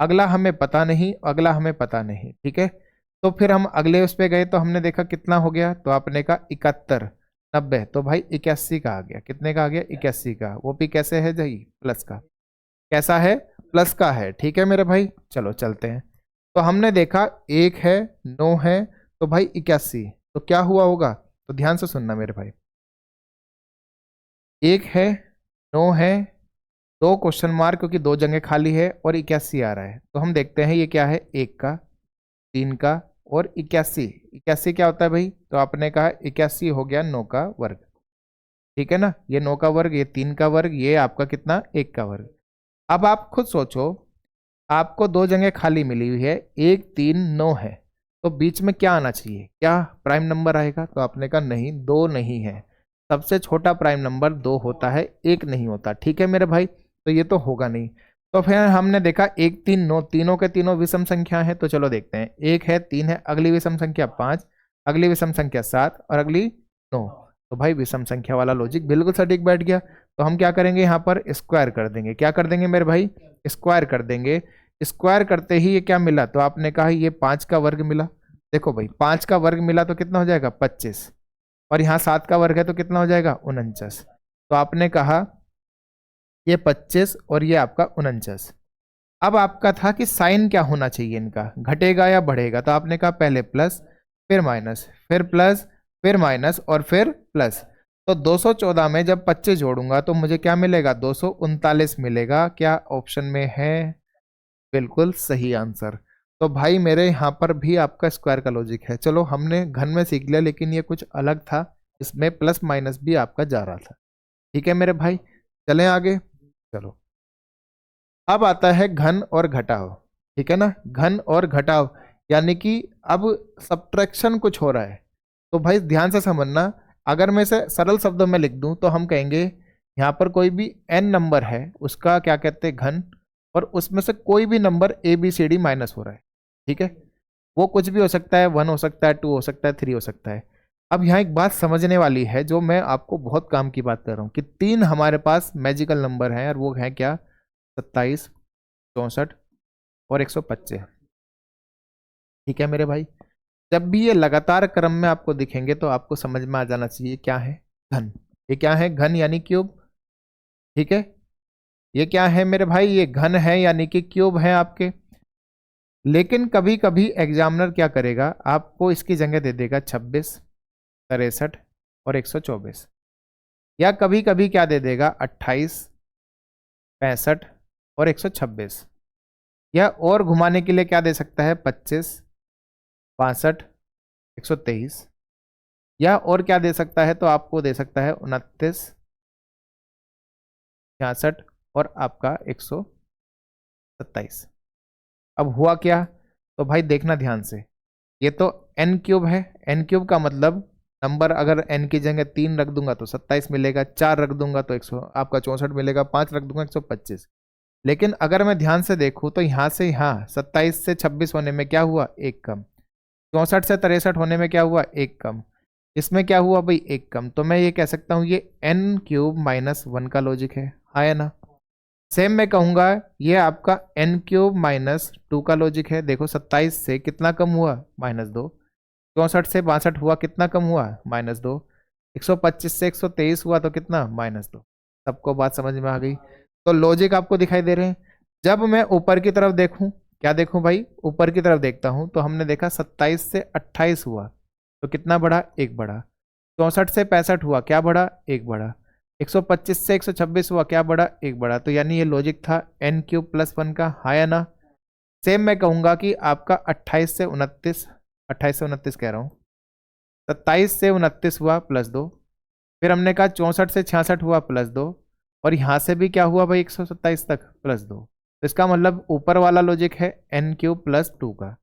अगला हमें पता नहीं, अगला हमें पता नहीं, ठीक है। तो फिर हम अगले उस पे गए तो हमने देखा कितना हो गया, तो आपने कहा 71, 90, तो भाई 81 का आ गया। कितने का आ गया, 81 का। वो भी कैसे है भाई, प्लस का। कैसा है, प्लस का है, ठीक है मेरे भाई। चलो चलते हैं। तो हमने देखा 1 है, 9 है, तो भाई 81, तो क्या हुआ होगा, तो ध्यान से सुनना मेरे भाई। 1 है, 9 है, 2 क्वेश्चन मार्क क्योंकि 2 जगह खाली है, और 81 आ रहा है। तो हम देखते हैं ये क्या है, 1 का, 3 का और 81। 81 क्या होता है भाई, तो आपने कहा 81 हो गया 9 का वर्ग, ठीक है ना। ये 9 का वर्ग, ये 3 का वर्ग, ये आपका कितना, 1 का वर्ग। अब आप खुद सोचो, आपको 2 जगह खाली मिली हुई है, 1 3 9 है, तो बीच में क्या आना चाहिए, क्या प्राइम नंबर आएगा, तो आपने कहा नहीं, 2 नहीं है। सबसे छोटा प्राइम नंबर 2 होता है, 1 नहीं होता, ठीक है मेरे भाई। तो ये तो होगा नहीं। तो फिर हमने देखा 1 3 9, तीनों के तीनों विषम संख्या है, तो चलो देखते हैं। 1 है, 3 है, अगली विषम संख्या 5, अगली विषम संख्या 7 और अगली 9। तो भाई विषम संख्या वाला लॉजिक बिल्कुल सटीक बैठ गया। तो हम क्या करेंगे, यहाँ पर स्क्वायर कर देंगे। क्या कर देंगे मेरे भाई, स्क्वायर कर देंगे। स्क्वायर करते ही ये क्या मिला, तो आपने कहा ये 5 का वर्ग मिला। देखो भाई 5 का वर्ग मिला तो कितना हो जाएगा, 25, और यहाँ 7 का वर्ग है तो कितना हो जाएगा, 49। तो आपने कहा ये 25 और ये आपका 49। अब आपका था कि साइन क्या होना चाहिए इनका, घटेगा या बढ़ेगा, तो आपने कहा पहले प्लस, फिर माइनस, फिर प्लस, फिर माइनस और फिर प्लस। तो 214 में जब 25 जोड़ूंगा तो मुझे क्या मिलेगा, 239 मिलेगा। क्या ऑप्शन में है, बिल्कुल सही आंसर। तो भाई मेरे यहाँ पर भी आपका स्क्वायर का लॉजिक है। चलो हमने घन में सीख लिया, लेकिन ये कुछ अलग था, इसमें प्लस माइनस भी आपका जा रहा था, ठीक है मेरे भाई। चलें आगे। चलो अब आता है घन और घटाव, ठीक है ना। घन और घटाव यानी कि अब सब्ट्रैक्शन कुछ हो रहा है। तो भाई ध्यान से समझना, अगर मैं इसे सरल शब्दों में लिख दूं तो हम कहेंगे यहाँ पर कोई भी n नंबर है उसका क्या कहते हैं, घन, और उसमें से कोई भी number A B C D minus हो रहा है, ठीक है। वो कुछ भी हो सकता है, 1 हो सकता है, 2 हो सकता है, 3 हो सकता है। अब यहाँ एक बात समझने वाली है, जो मैं आपको बहुत काम की बात कर रहा हूँ, कि 3 हमारे पास मैजिकल नंबर हैं, और वो है क्या, 27, 64 और 125, ठीक है मेरे भाई। जब भी ये लगातार क्रम में आपको दिखेंगे तो आपको समझ में आ जाना चाहिए क्या है, घन। ये क्या है, घन यानी क्यूब, ठीक है। ये क्या है मेरे भाई, ये घन है यानी कि क्यूब है आपके। लेकिन कभी कभी एग्जामिनर क्या करेगा, आपको इसकी जगह दे देगा 26, 63 और 124। या कभी कभी क्या दे देगा 28, 65 और 126, या और घुमाने के लिए क्या दे सकता है 25, 62, 123, या और क्या दे सकता है तो आपको दे सकता है 29, 66 और आपका 127। अब हुआ क्या, तो भाई देखना ध्यान से, ये तो n क्यूब है, n क्यूब का मतलब नंबर अगर n की जगह 3 रख दूंगा तो 27 मिलेगा, 4 रख दूंगा तो 100 आपका 64 मिलेगा, 5 रख दूंगा 125। लेकिन अगर मैं ध्यान से देखूं तो यहाँ से यहाँ 27 से 26 होने में क्या हुआ, एक कम। 64 से 63 होने में क्या हुआ, एक कम। इसमें क्या हुआ भाई, एक कम। तो मैं ये कह सकता हूँ ये n क्यूब माइनस 1 का लॉजिक है ना। सेम मैं कहूंगा ये आपका n क्यूब माइनस 2 का लॉजिक है। देखो 27 से कितना कम हुआ, -2। 64 से 62 हुआ, कितना कम हुआ, -2। 125 से 123 हुआ तो कितना, -2। सबको बात समझ में आ गई। तो लॉजिक आपको दिखाई दे रहे हैं। जब मैं ऊपर की तरफ देखूं, क्या देखूं भाई, ऊपर की तरफ देखता हूं तो हमने देखा 27 से 28 हुआ तो कितना बढ़ा, एक बढ़ा। 64 से 65 हुआ, क्या बढ़ा, एक बढ़ा। 125 से 126 हुआ, क्या बढ़ा, एक बढ़ा। तो यानी ये लॉजिक था n क्यूब प्लस 1 का, हाँ या ना। सेम मैं कहूंगा कि आपका 28 से 29 कह रहा हूँ, 27 से 29 हुआ +2। फिर हमने कहा 64 से 66 हुआ +2, और यहाँ से भी क्या हुआ भाई 127 तक +2। तो इसका मतलब ऊपर वाला लॉजिक है n क्यूब प्लस 2 का।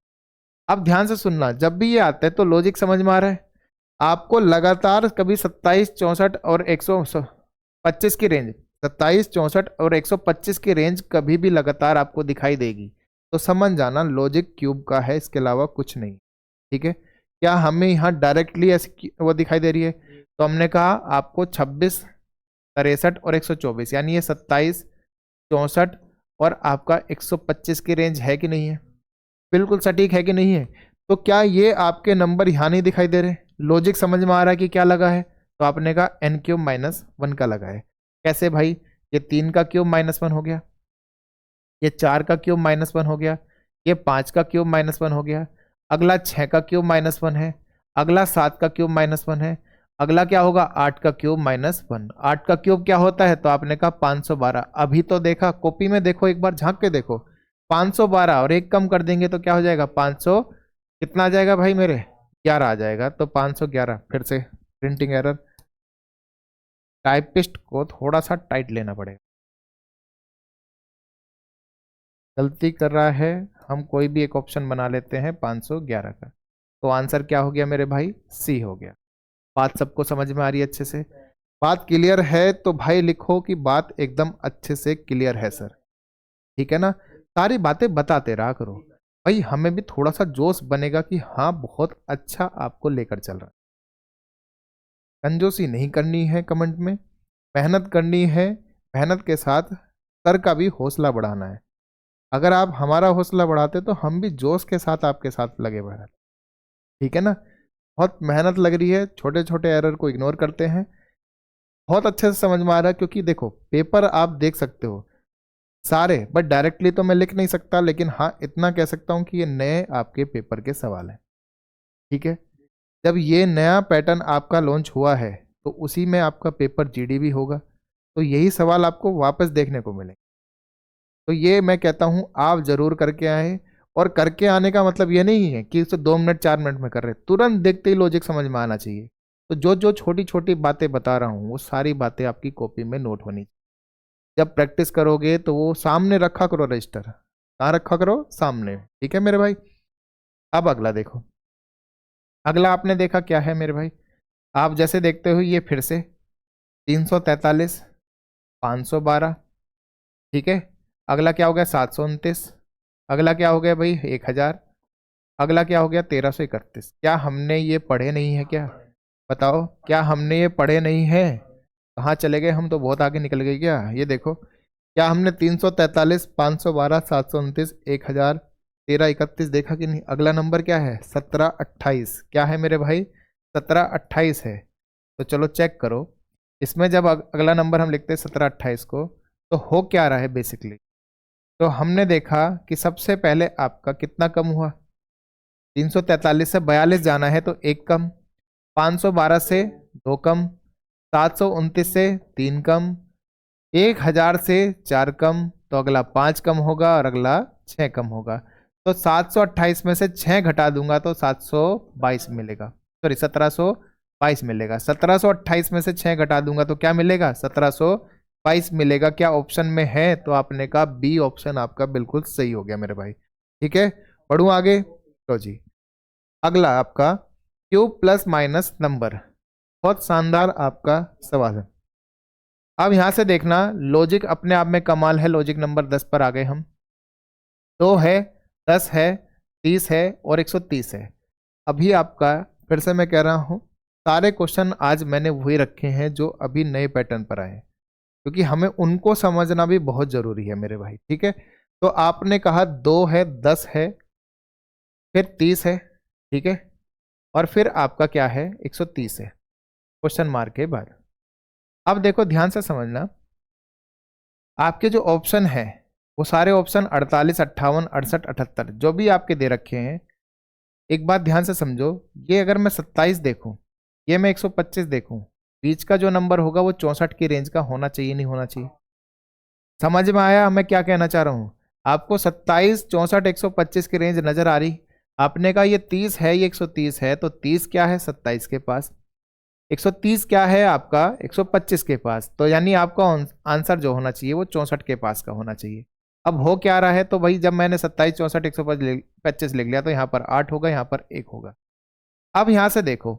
अब ध्यान से सुनना, जब भी ये आता है तो लॉजिक समझ में आ रहा है आपको। लगातार कभी 27, 64 और 125 की रेंज, 27, 64 और 125 की रेंज कभी भी लगातार आपको दिखाई देगी तो समझ जाना लॉजिक क्यूब का है, इसके अलावा कुछ नहीं। ठीक है, क्या हमें यहाँ डायरेक्टली ऐसी वो दिखाई दे रही है, तो हमने कहा आपको 26, 63 और 124 यानी ये 27, 64 और आपका 125 की रेंज है कि नहीं है, बिल्कुल सटीक है कि नहीं है। तो क्या ये आपके नंबर यहाँ नहीं दिखाई दे रहे, लॉजिक समझ में आ रहा है कि क्या लगा है, तो आपने कहा n क्यूब माइनस 1 का लगा है। कैसे भाई, ये 3 का क्यूब -1 हो गया, ये 4 का क्यूब -1 हो गया, ये 5 का क्यूब -1 हो गया, अगला 6 का क्यूब -1 है, अगला 7 का क्यूब -1 है, अगला क्या होगा 8 का क्यूब -1। 8 का क्यूब क्या होता है, तो आपने कहा 512। अभी तो देखा, कॉपी में देखो, एक बार झांक के देखो, 512 और एक कम कर देंगे तो क्या हो जाएगा 500, कितना आ जाएगा भाई मेरे, 11 आ जाएगा। तो 511, फिर से प्रिंटिंग एरर, टाइपिस्ट को थोड़ा सा टाइट लेना पड़ेगा, गलती कर रहा है। हम कोई भी एक ऑप्शन बना लेते हैं 511 का, तो आंसर क्या हो गया मेरे भाई, सी हो गया। बात सबको समझ में आ रही है अच्छे से, बात क्लियर है तो भाई लिखो कि बात एकदम अच्छे से क्लियर है सर। ठीक है ना, सारी बातें बताते रहा करो भाई, हमें भी थोड़ा सा जोश बनेगा कि हाँ बहुत अच्छा आपको लेकर चल रहा है। कंजूसी नहीं करनी है कमेंट में, मेहनत करनी है, मेहनत के साथ सर का भी हौसला बढ़ाना है। अगर आप हमारा हौसला बढ़ाते तो हम भी जोश के साथ आपके साथ लगे बढ़ा। ठीक है ना, बहुत मेहनत लग रही है, छोटे छोटे एरर को इग्नोर करते हैं। बहुत अच्छे से समझ में आ रहा है, क्योंकि देखो पेपर आप देख सकते हो सारे, बट डायरेक्टली तो मैं लिख नहीं सकता, लेकिन हाँ इतना कह सकता हूँ कि ये नए आपके पेपर के सवाल हैं। ठीक है, जब ये नया पैटर्न आपका लॉन्च हुआ है तो उसी में आपका पेपर जीडी भी होगा, तो यही सवाल आपको वापस देखने को मिलेंगे। तो ये मैं कहता हूँ आप जरूर करके आए, और करके आने का मतलब ये नहीं है कि उसे 2 मिनट 4 मिनट में कर रहे, तुरंत देखते ही लॉजिक समझ में आना चाहिए। तो जो जो छोटी छोटी बातें बता रहा हूँ वो सारी बातें आपकी कॉपी में नोट होनी चाहिए। जब प्रैक्टिस करोगे तो वो सामने रखा करो, रजिस्टर कहाँ रखा करो, सामने। ठीक है मेरे भाई, अब अगला देखो। अगला आपने देखा क्या है मेरे भाई, आप जैसे देखते हो ये फिर से 343, 512। ठीक है, अगला क्या हो गया 729, अगला क्या हो गया भाई 1000, अगला क्या हो गया 1331। क्या हमने ये पढ़े नहीं है क्या, बताओ क्या हमने ये पढ़े नहीं है, कहाँ चले गए हम, तो बहुत आगे निकल गए क्या। ये देखो, क्या हमने 343, 512, 729, 1000, 1331 देखा कि नहीं। अगला नंबर क्या है 1728, क्या है मेरे भाई 1728 है। तो चलो चेक करो, इसमें जब अगला नंबर हम लिखते हैं 1728 को, तो हो क्या रहा है बेसिकली। तो हमने देखा कि सबसे पहले आपका कितना कम हुआ, 343 से 42 जाना है तो एक कम, 512 से 2 कम, 729 से 3 कम, 1000 से 4 कम, तो अगला 5 कम होगा और अगला 6 कम होगा। तो 728 में से 6 घटा दूंगा तो 722 मिलेगा, सॉरी 1722 मिलेगा। 1728 में से 6 घटा दूंगा तो क्या मिलेगा? 1722 मिलेगा। क्या ऑप्शन में है? तो आपने कहा बी ऑप्शन आपका बिल्कुल सही हो गया मेरे भाई। ठीक है, पढ़ूं आगे? तो जी अगला आपका क्यूब प्लस माइनस नंबर, बहुत शानदार आपका सवाल है। अब यहां से देखना, लॉजिक अपने आप में कमाल है। लॉजिक नंबर 10 पर आ गए हम। 2 है, 10 है, 30 है और 130 है। अभी आपका फिर से मैं कह रहा हूं, सारे क्वेश्चन आज मैंने वही रखे हैं जो अभी नए पैटर्न पर आए, क्योंकि हमें उनको समझना भी बहुत जरूरी है मेरे भाई। ठीक है, तो आपने कहा 2 है, 10 है, फिर 30 है, ठीक है, और फिर आपका क्या है? 130 है, क्वेश्चन मार्क के बाद। अब देखो ध्यान से समझना, आपके जो ऑप्शन है वो सारे ऑप्शन 48, 58, 68, 78 जो भी आपके दे रखे हैं, एक बात ध्यान से समझो। ये अगर मैं 27 देखूं, ये मैं 125 देखूं, बीच का जो नंबर होगा वो 64 की रेंज का होना चाहिए, नहीं होना चाहिए? समझ में आया मैं क्या कहना चाह रहा हूं? आपको 27, 64, 125 की रेंज नजर आ रही? आपने कहा ये 30 है, ये 130 है, तो 30 क्या है? 27 के पास। 130 क्या है आपका? 125 के पास। तो यानी आपका आंसर जो होना चाहिए वो 64 के पास का होना चाहिए। अब हो क्या रहा है? तो भाई जब मैंने 27, 64, 125 लिख लिया तो यहाँ पर 8 होगा, यहाँ पर 1 होगा। अब यहाँ से देखो,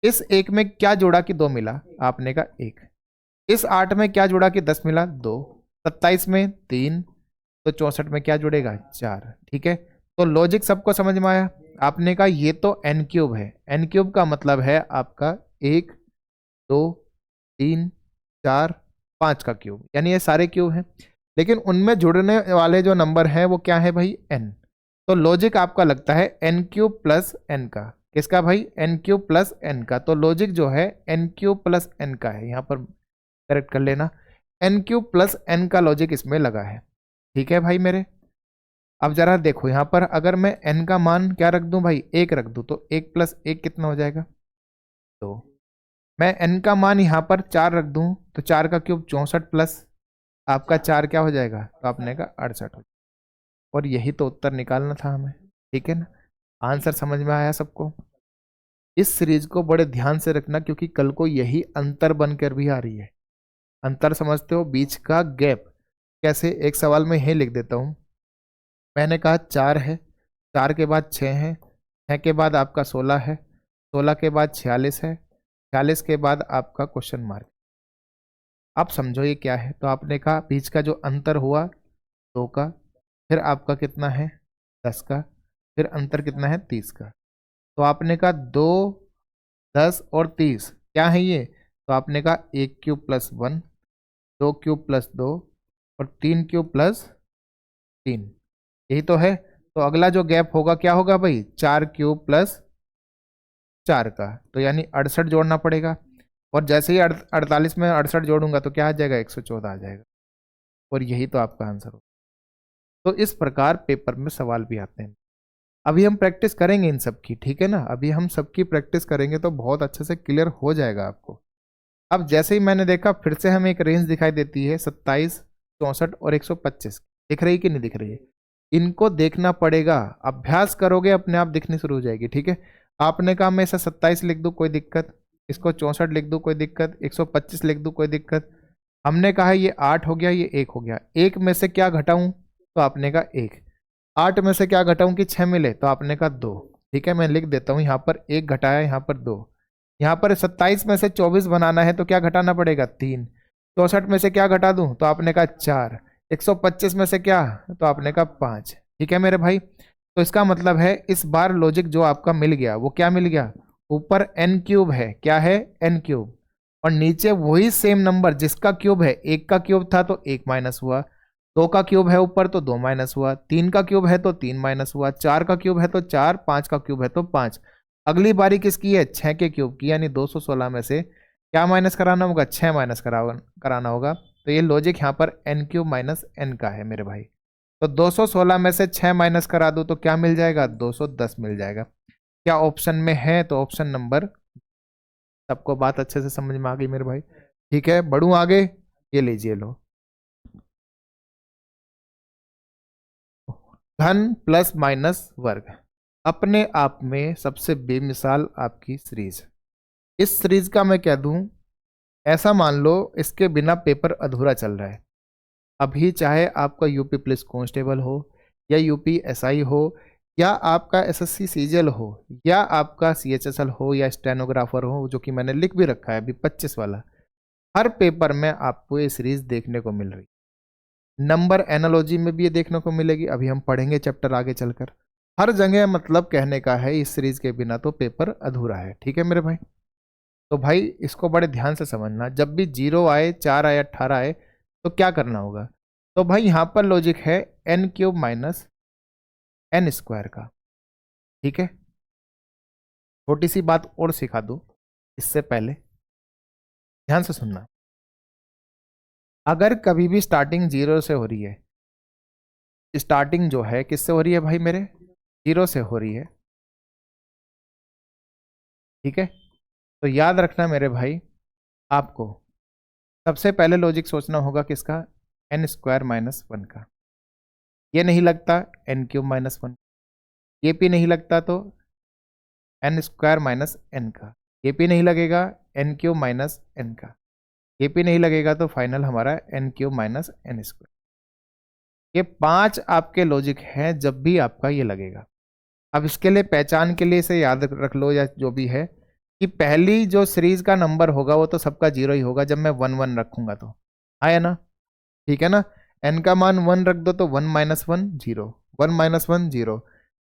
इस 1 में क्या जोड़ा कि 2 मिला? आपने कहा 1। इस 8 में क्या जोड़ा कि 10 मिला? 2। 27 में 3, तो 64 में क्या जुड़ेगा? 4। ठीक है, तो लॉजिक सबको समझ में आया? आपने कहा ये तो एन क्यूब है। एन क्यूब का मतलब है आपका 1, 2, 3, 4, 5 का क्यूब, यानी ये सारे क्यूब हैं। लेकिन उनमें जुड़ने वाले जो नंबर हैं वो क्या है भाई? एन। तो लॉजिक आपका लगता है एन क्यूब प्लस एन का। किसका भाई? एन क्यूब प्लस एन का। तो लॉजिक जो है एन क्यूब प्लस एन का है, यहाँ पर करेक्ट कर लेना। एन क्यूब प्लस एन का लॉजिक इसमें लगा है। ठीक है भाई मेरे, अब जरा देखो यहाँ पर, अगर मैं एन का मान क्या रख दूं भाई? 1 रख दूं, तो 1 प्लस 1 कितना हो जाएगा? 2। मैं n का मान यहाँ पर 4 रख दूं, तो 4 का क्यूब 64 प्लस आपका 4 क्या हो जाएगा? तो आपने कहा 68 हो। और यही तो उत्तर निकालना था हमें। ठीक है ना? आंसर समझ में आया सबको? इस सीरीज को बड़े ध्यान से रखना, क्योंकि कल को यही अंतर बनकर भी आ रही है। अंतर समझते हो? बीच का गैप। कैसे? एक सवाल में यही लिख देता हूँ। मैंने कहा 4 है, 4 के बाद 6 है, 6 के बाद आपका 16 है, 16 के बाद 46 है, 46 के बाद आपका क्वेश्चन मार्क। आप समझो ये क्या है? तो आपने कहा बीच का जो अंतर हुआ 2 का, फिर आपका कितना है? 10 का, फिर अंतर कितना है? 30 का। तो आपने कहा 2, 10 और 30 क्या है ये? तो आपने कहा 1 क्यूब प्लस 1, 2 क्यूब प्लस 2 और 3 क्यूब प्लस 3, यही तो है। तो अगला जो गैप होगा क्या होगा भाई? 4 क्यूब प्लस 4 का, तो यानी 68 जोड़ना पड़ेगा। और जैसे ही 48 में 68 जोड़ूंगा तो क्या आ जाएगा? 114 आ जाएगा। और यही तो आपका आंसर होगा। तो इस प्रकार पेपर में सवाल भी आते हैं। अभी हम प्रैक्टिस करेंगे इन सब की, ठीक है ना? अभी हम सबकी प्रैक्टिस करेंगे तो बहुत अच्छे से क्लियर हो जाएगा आपको। अब जैसे ही मैंने देखा, फिर से हमें एक रेंज दिखाई देती है 27, 64 और 125। दिख रही कि नहीं दिख रही है? इनको देखना पड़ेगा, अभ्यास करोगे अपने आप दिखनी शुरू हो जाएगी। ठीक है, आपने कहा मैं इसे 27 लिख दूं, कोई दिक्कत? इसको 64 लिख दूं, कोई दिक्कत? 125 लिख दूं, कोई दिक्कत? हमने कहा ये 8 हो गया, ये 1 हो गया, 1 में से क्या घटाऊं? तो आपने कहा 1। 8 में से क्या घटाऊं कि 6 मिले? तो आपने कहा 2। ठीक है, मैं लिख देता हूं, यहाँ पर 1 घटाया, यहाँ पर 2। यहाँ पर 27 में से 24 बनाना है तो क्या घटाना पड़ेगा? 3। 64 में से क्या घटा दूं? तो आपने कहा 4। 125 में से क्या? तो आपने कहा 5। ठीक है मेरे भाई, तो इसका मतलब है इस बार लॉजिक जो आपका मिल गया वो क्या मिल गया? ऊपर n क्यूब है, क्या है? n क्यूब, और नीचे वही सेम नंबर जिसका क्यूब है। 1 का क्यूब था तो 1 माइनस हुआ, 2 का क्यूब है ऊपर तो 2 माइनस हुआ, 3 का क्यूब है तो 3 माइनस हुआ, 4 का क्यूब है तो 4, 5 का क्यूब है तो 5। अगली बारी किसकी है? 6 के क्यूब की, यानी 216 में से क्या माइनस कराना होगा? 6 माइनस कराना होगा। तो ये लॉजिक यहाँ पर n क्यूब माइनस n का है मेरे भाई। तो 216 में से 6 माइनस करा दो तो क्या मिल जाएगा? 210 मिल जाएगा। क्या ऑप्शन में है? तो ऑप्शन नंबर सबको बात अच्छे से समझ में आ गई मेरे भाई? ठीक है, बढ़ूं आगे? ये लीजिए लो, घन प्लस माइनस वर्ग अपने आप में सबसे बेमिसाल आपकी सीरीज। इस सीरीज का मैं कह दूं, ऐसा मान लो इसके बिना पेपर अधूरा चल रहा है। अभी चाहे आपका यूपी पुलिस कांस्टेबल हो, या यूपी एसआई हो, या आपका एसएससी सीजीएल हो, या आपका सीएचएसएल हो, या स्टेनोग्राफर हो, जो कि मैंने लिख भी रखा है अभी 25 वाला, हर पेपर में आपको ये सीरीज देखने को मिल रही। नंबर एनालॉजी में भी ये देखने को मिलेगी, अभी हम पढ़ेंगे चैप्टर आगे चलकर। हर जगह मतलब कहने का है इस सीरीज के बिना तो पेपर अधूरा है। ठीक है मेरे भाई? तो भाई इसको बड़े ध्यान से समझना, जब भी 0 आए, 4 आए, 18 आए, तो क्या करना होगा। तो भाई यहां पर लॉजिक है n cube minus n square का। ठीक है, छोटी सी बात और सिखा दूं इससे पहले, ध्यान से सुनना। अगर कभी भी स्टार्टिंग 0 से हो रही है, स्टार्टिंग जो है किससे हो रही है भाई मेरे? 0 से हो रही है। ठीक है, तो याद रखना मेरे भाई, आपको सबसे पहले लॉजिक सोचना होगा किसका? n स्क्वायर माइनस 1 का। ये नहीं लगता n क्यूब माइनस 1, ये भी नहीं लगता तो n स्क्वायर माइनस n का, ये भी नहीं लगेगा n क्यूब माइनस n का, ये भी नहीं लगेगा तो फाइनल हमारा n cube minus n square. ये 5 आपके लॉजिक हैं जब भी आपका ये लगेगा। अब इसके लिए पहचान के लिए इसे याद रख लो, या जो भी है, कि पहली जो सीरीज का नंबर होगा वो तो सबका 0 ही होगा जब मैं 1 1 रखूंगा तो, आया ना? ठीक है ना? n का मान 1 रख दो तो 1 माइनस 1 0, 1 माइनस 1 0,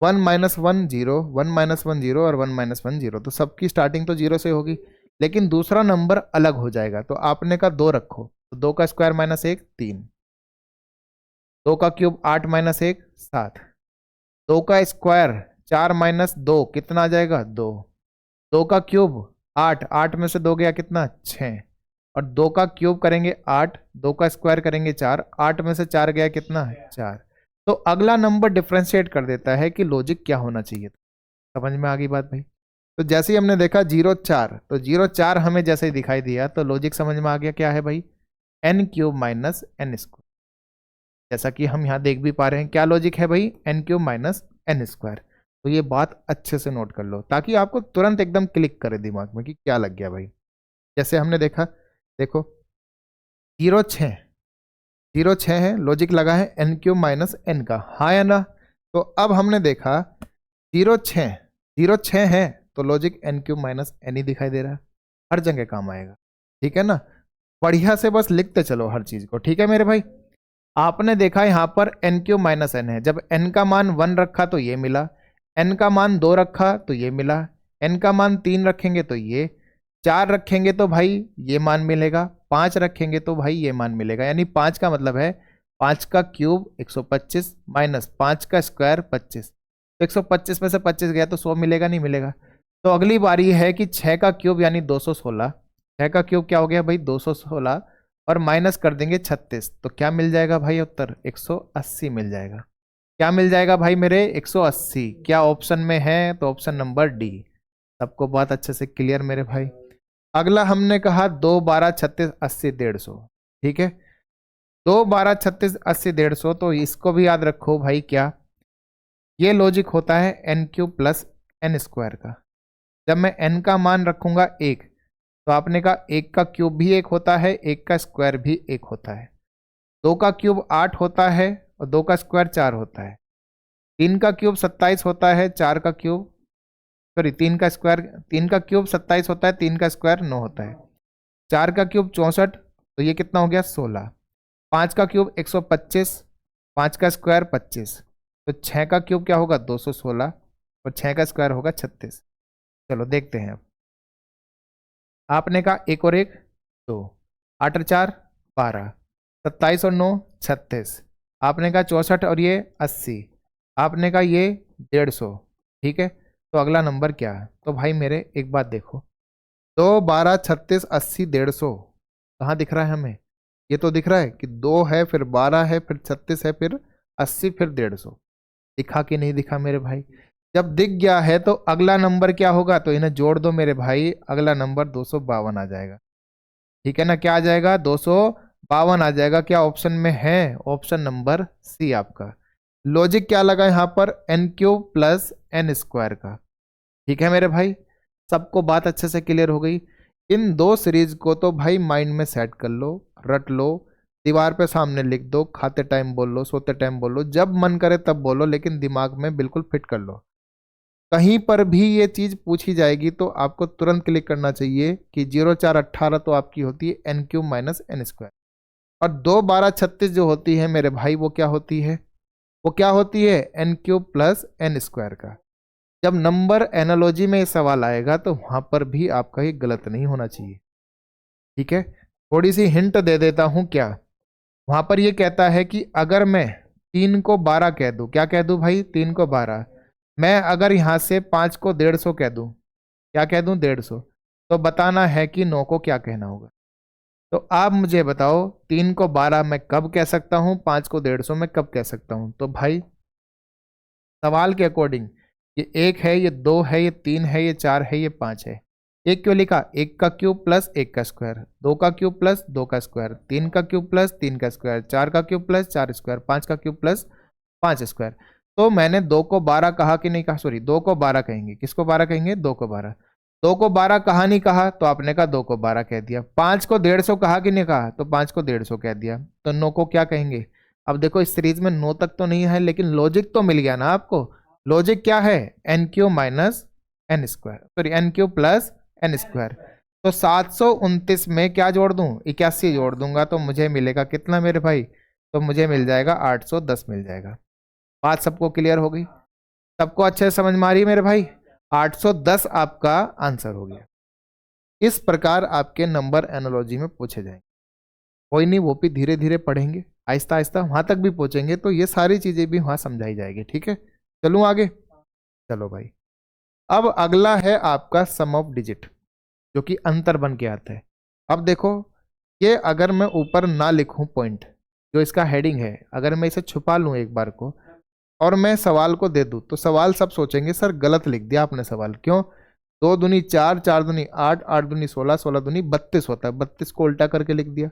1 माइनस 1 0, 1 माइनस 1 0 और 1 माइनस 1 0, तो सबकी स्टार्टिंग तो 0 से होगी, लेकिन दूसरा नंबर अलग हो जाएगा। तो आपने का 2 रखो, तो 2 का स्क्वायर माइनस 1 3, 2 का क्यूब 8 माइनस 1 7, 2 का स्क्वायर 4 माइनस 2 कितना आ जाएगा? 2, 2 का क्यूब 8, 8 में से 2 गया कितना? 6, और 2 का क्यूब करेंगे 8, 2 का स्क्वायर करेंगे 4, 8 में से 4 गया कितना? 4। तो अगला नंबर डिफ्रेंशिएट कर देता है कि लॉजिक क्या होना चाहिए। समझ में आ गई बात भाई? तो जैसे ही हमने देखा 0 4, तो 0 4 हमें जैसे ही दिखाई दिया तो लॉजिक समझ में आ गया क्या है भाई? n cube minus n square. जैसा कि हम यहाँ देख भी पा रहे हैं, क्या लॉजिक है भाई? n cube minus n square. तो ये बात अच्छे से नोट कर लो ताकि आपको तुरंत एकदम क्लिक करे दिमाग में कि क्या लग गया भाई। जैसे हमने देखा, देखो 0 6, 0 6 है, लॉजिक लगा है n क्यूब माइनस n का, हाँ या ना? तो अब हमने देखा 0 6, 0 6 है तो logic n cube minus n ही दिखाई दे रहा है, हर जगह काम आएगा। ठीक है ना? बढ़िया से बस लिखते चलो हर चीज को। ठीक है मेरे भाई? आपने देखा यहाँ पर n क्यूब माइनस n है, जब n का मान 1 रखा तो ये मिला, n का मान 2 रखा तो ये मिला, n का मान 3 रखेंगे तो ये, 4 रखेंगे तो भाई ये मान मिलेगा, 5 रखेंगे तो भाई ये मान मिलेगा। यानी 5 का मतलब है 5 का क्यूब 125 माइनस 5 का स्क्वायर 25, तो 125 में से 25 गया तो 100 मिलेगा, नहीं मिलेगा? तो अगली बारी है कि 6 का क्यूब यानी 216, 6 का क्यूब क्या हो गया भाई? 216, और माइनस कर देंगे 36, तो क्या मिल जाएगा भाई उत्तर? 180 मिल जाएगा। क्या मिल जाएगा भाई मेरे? 180। क्या ऑप्शन में है? तो ऑप्शन नंबर डी। सबको बात अच्छे से क्लियर मेरे भाई? अगला हमने कहा 2 12 36 80 150। ठीक है, 2 12 36 80 150, तो इसको भी याद रखो भाई। क्या ये लॉजिक होता है n cube plus n square का। जब मैं n का मान रखूंगा 1, तो आपने कहा 1 का क्यूब भी 1 होता है, 1 का स्क्वायर भी 1 होता है, 2 का क्यूब 8 होता है और 2 का स्क्वायर 4 होता है, 3 का क्यूब 27 होता है, 4 का क्यूब, सॉरी 3 का स्क्वायर, 3 का क्यूब 27 होता है, 3 का स्क्वायर 9 होता है, 4 का क्यूब 64, तो ये कितना हो गया? 16, 5 का क्यूब 125, 5 का स्क्वायर 25, तो 6 का क्यूब क्या होगा? 216, और 6 का स्क्वायर होगा 36। चलो देखते हैं अब। आपने कहा 1 और 1 2, 8 और 4 12, 27 और 9 36, आपने कहा 64 और ये 80, आपने कहा ये 150। ठीक है, तो अगला नंबर क्या है? तो भाई मेरे एक बात देखो, 2 12 36 80 150 कहाँ दिख रहा है हमें? ये तो दिख रहा है कि 2 है, फिर 12 है, फिर 36 है, फिर 80, फिर 150। दिखा कि नहीं दिखा मेरे भाई? जब दिख गया है तो अगला नंबर क्या होगा, तो इन्हें जोड़ दो मेरे भाई, अगला नंबर 252 आ जाएगा। ठीक है ना, क्या आ जाएगा, 252 आ जाएगा। क्या ऑप्शन में है, ऑप्शन नंबर सी आपका। लॉजिक क्या लगा यहाँ पर, N cube plus N square का। ठीक है मेरे भाई, सबको बात अच्छे से क्लियर हो गई। इन दो सीरीज को तो भाई माइंड में सेट कर लो, रट लो, दीवार पे सामने लिख दो, खाते टाइम बोल लो, सोते टाइम बोल लो, जब मन करे तब बोलो, लेकिन दिमाग में बिल्कुल फिट कर लो। कहीं पर भी ये चीज पूछी जाएगी तो आपको तुरंत क्लिक करना चाहिए कि 0 4 18 तो आपकी होती है N cube minus N square, और 2 12 36 जो होती है मेरे भाई वो क्या होती है, वो क्या होती है, N cube plus N square का। जब नंबर एनालॉजी में सवाल आएगा तो वहां पर भी आपका ये गलत नहीं होना चाहिए। ठीक है, थोड़ी सी हिंट दे देता हूं क्या, वहां पर ये कहता है कि अगर मैं 3 को 12 कह दूं, क्या कह दूं भाई, 3 को 12, मैं अगर यहां से 5 को 150 कह दूं, क्या कह दूं, 150, तो बताना है कि 9 को क्या कहना होगा। तो आप मुझे बताओ, 3 को 12 मैं कब कह सकता हूं, 5 को 150 मैं कब कह सकता हूं। तो भाई सवाल के अकॉर्डिंग ये 1 है, ये 2 है, ये 3 है, ये 4 है, ये 5 है। एक क्यों लिखा, 1 का क्यूब प्लस 1 का स्क्वायर, 2 का क्यूब प्लस 2 का स्क्वायर, 3 का क्यूब प्लस 3 का स्क्वायर, 4 का क्यूब प्लस 4 स्क्वायर, 5 का क्यूब प्लस 5 स्क्वायर। तो मैंने 2 को 12 कहा कि नहीं कहा, सॉरी 2 को 12 कहेंगे, किसको 12 कहेंगे, 2 को 12। 2 को 12 कहा नहीं कहा, तो आपने कहा 2 को 12 कह दिया। 5 को 150 कहा कि नहीं कहा, तो 5 को 150 कह दिया। तो 9 को क्या कहेंगे। अब देखो इस सीरीज में 9 तक तो नहीं है, लेकिन लॉजिक तो मिल गया ना आपको। लॉजिक क्या है, N cube minus N square, sorry N cube plus N square. तो 729 में क्या जोड़ दूं, 81 जोड़ दूंगा तो मुझे मिलेगा कितना मेरे भाई, तो मुझे मिल जाएगा 810 मिल जाएगा। बात सबको क्लियर हो गई, सबको अच्छे से समझ में आ रही है मेरे भाई। 810 आपका आंसर हो गया। इस प्रकार आपके नंबर एनालॉजी में पूछे जाएंगे। कोई नहीं, वो भी धीरे धीरे पढ़ेंगे, आहिस्ता आहिस्ता वहां तक भी पहुंचेंगे तो ये सारी चीजें भी वहां समझाई जाएगी। ठीक है, चलूं आगे, चलो भाई। अब अगला है आपका सम ऑफ डिजिट, जो कि अंतर बन के आता है। अब देखो, ये अगर मैं ऊपर ना लिखूं पॉइंट, जो इसका हेडिंग है, अगर मैं इसे छुपा लूं एक बार को और मैं सवाल को दे दूं, तो सवाल सब सोचेंगे सर गलत लिख दिया आपने सवाल। क्यों, 2 दूनी 4, 4 दूनी 8, 8 दूनी 16, 16 दूनी 32 होता है, 32 को उल्टा करके लिख दिया।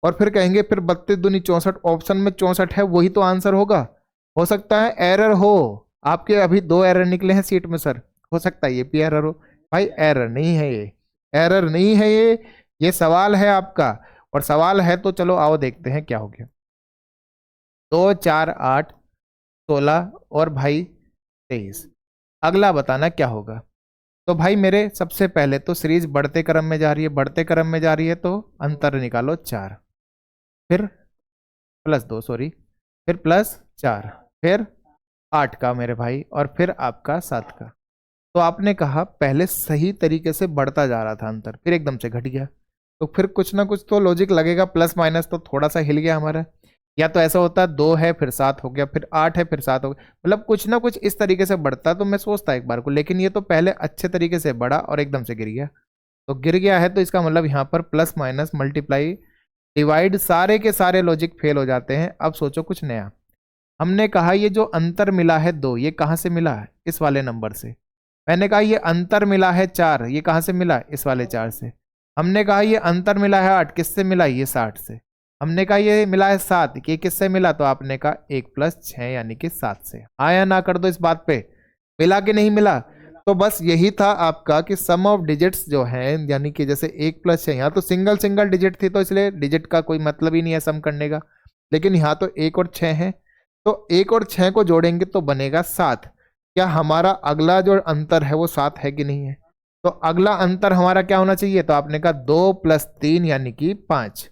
और फिर कहेंगे फिर 32 दूनी 64, ऑप्शन में 64 है, वही तो आंसर होगा। हो सकता है एरर हो, आपके अभी 2 एरर निकले हैं सीट में सर, हो सकता है ये भी एरर हो। भाई एरर नहीं है ये, एरर नहीं है ये सवाल है आपका। और सवाल है तो चलो आओ देखते हैं क्या हो गया। 2 4 8 16 और भाई 23, अगला बताना क्या होगा। तो भाई मेरे सबसे पहले तो सीरीज बढ़ते क्रम में जा रही है, बढ़ते क्रम में जा रही है, तो अंतर निकालो 4, फिर +2, सॉरी, फिर +4, फिर 8 का मेरे भाई, और फिर आपका 7 का। तो आपने कहा पहले सही तरीके से बढ़ता जा रहा था अंतर, फिर एकदम से घट गया, तो फिर कुछ ना कुछ तो लॉजिक लगेगा, प्लस माइनस तो थोड़ा सा हिल गया हमारा। या तो ऐसा होता है 2 है फिर 7 हो गया, फिर 8 है फिर 7 हो गया, मतलब कुछ ना कुछ इस तरीके से बढ़ता तो मैं सोचता एक बार को, लेकिन ये तो पहले अच्छे तरीके से बढ़ा और एकदम से गिर गया। तो गिर गया है तो इसका मतलब यहाँ पर प्लस माइनस मल्टीप्लाई डिवाइड सारे के सारे लॉजिक फेल हो जाते हैं। अब सोचो कुछ नया। हमने कहा ये जो अंतर मिला है 2, ये कहाँ से मिला है, इस वाले नंबर से। मैंने कहा ये अंतर मिला है 4, ये कहाँ से मिला, इस वाले 4 से। हमने कहा ये अंतर मिला है 8, किससे मिला, ये 60 से। हमने कहा ये मिला है 7, ये किससे मिला, तो आपने कहा 1 + 6 यानी कि 7 से। आया ना कर दो इस बात पे, मिला कि नहीं मिला। तो बस यही था आपका कि सम ऑफ डिजिट्स जो है, यानी कि जैसे 1 + 6, यहाँ तो सिंगल सिंगल डिजिट थी तो इसलिए डिजिट का कोई मतलब ही नहीं है सम करने का, लेकिन यहाँ तो 1 और 6 है, तो 1 और 6 को जोड़ेंगे तो बनेगा 7। क्या हमारा अगला जो अंतर है वो 7 है कि नहीं है, तो अगला अंतर हमारा क्या होना चाहिए, तो आपने कहा 2 + 3 यानी कि 5।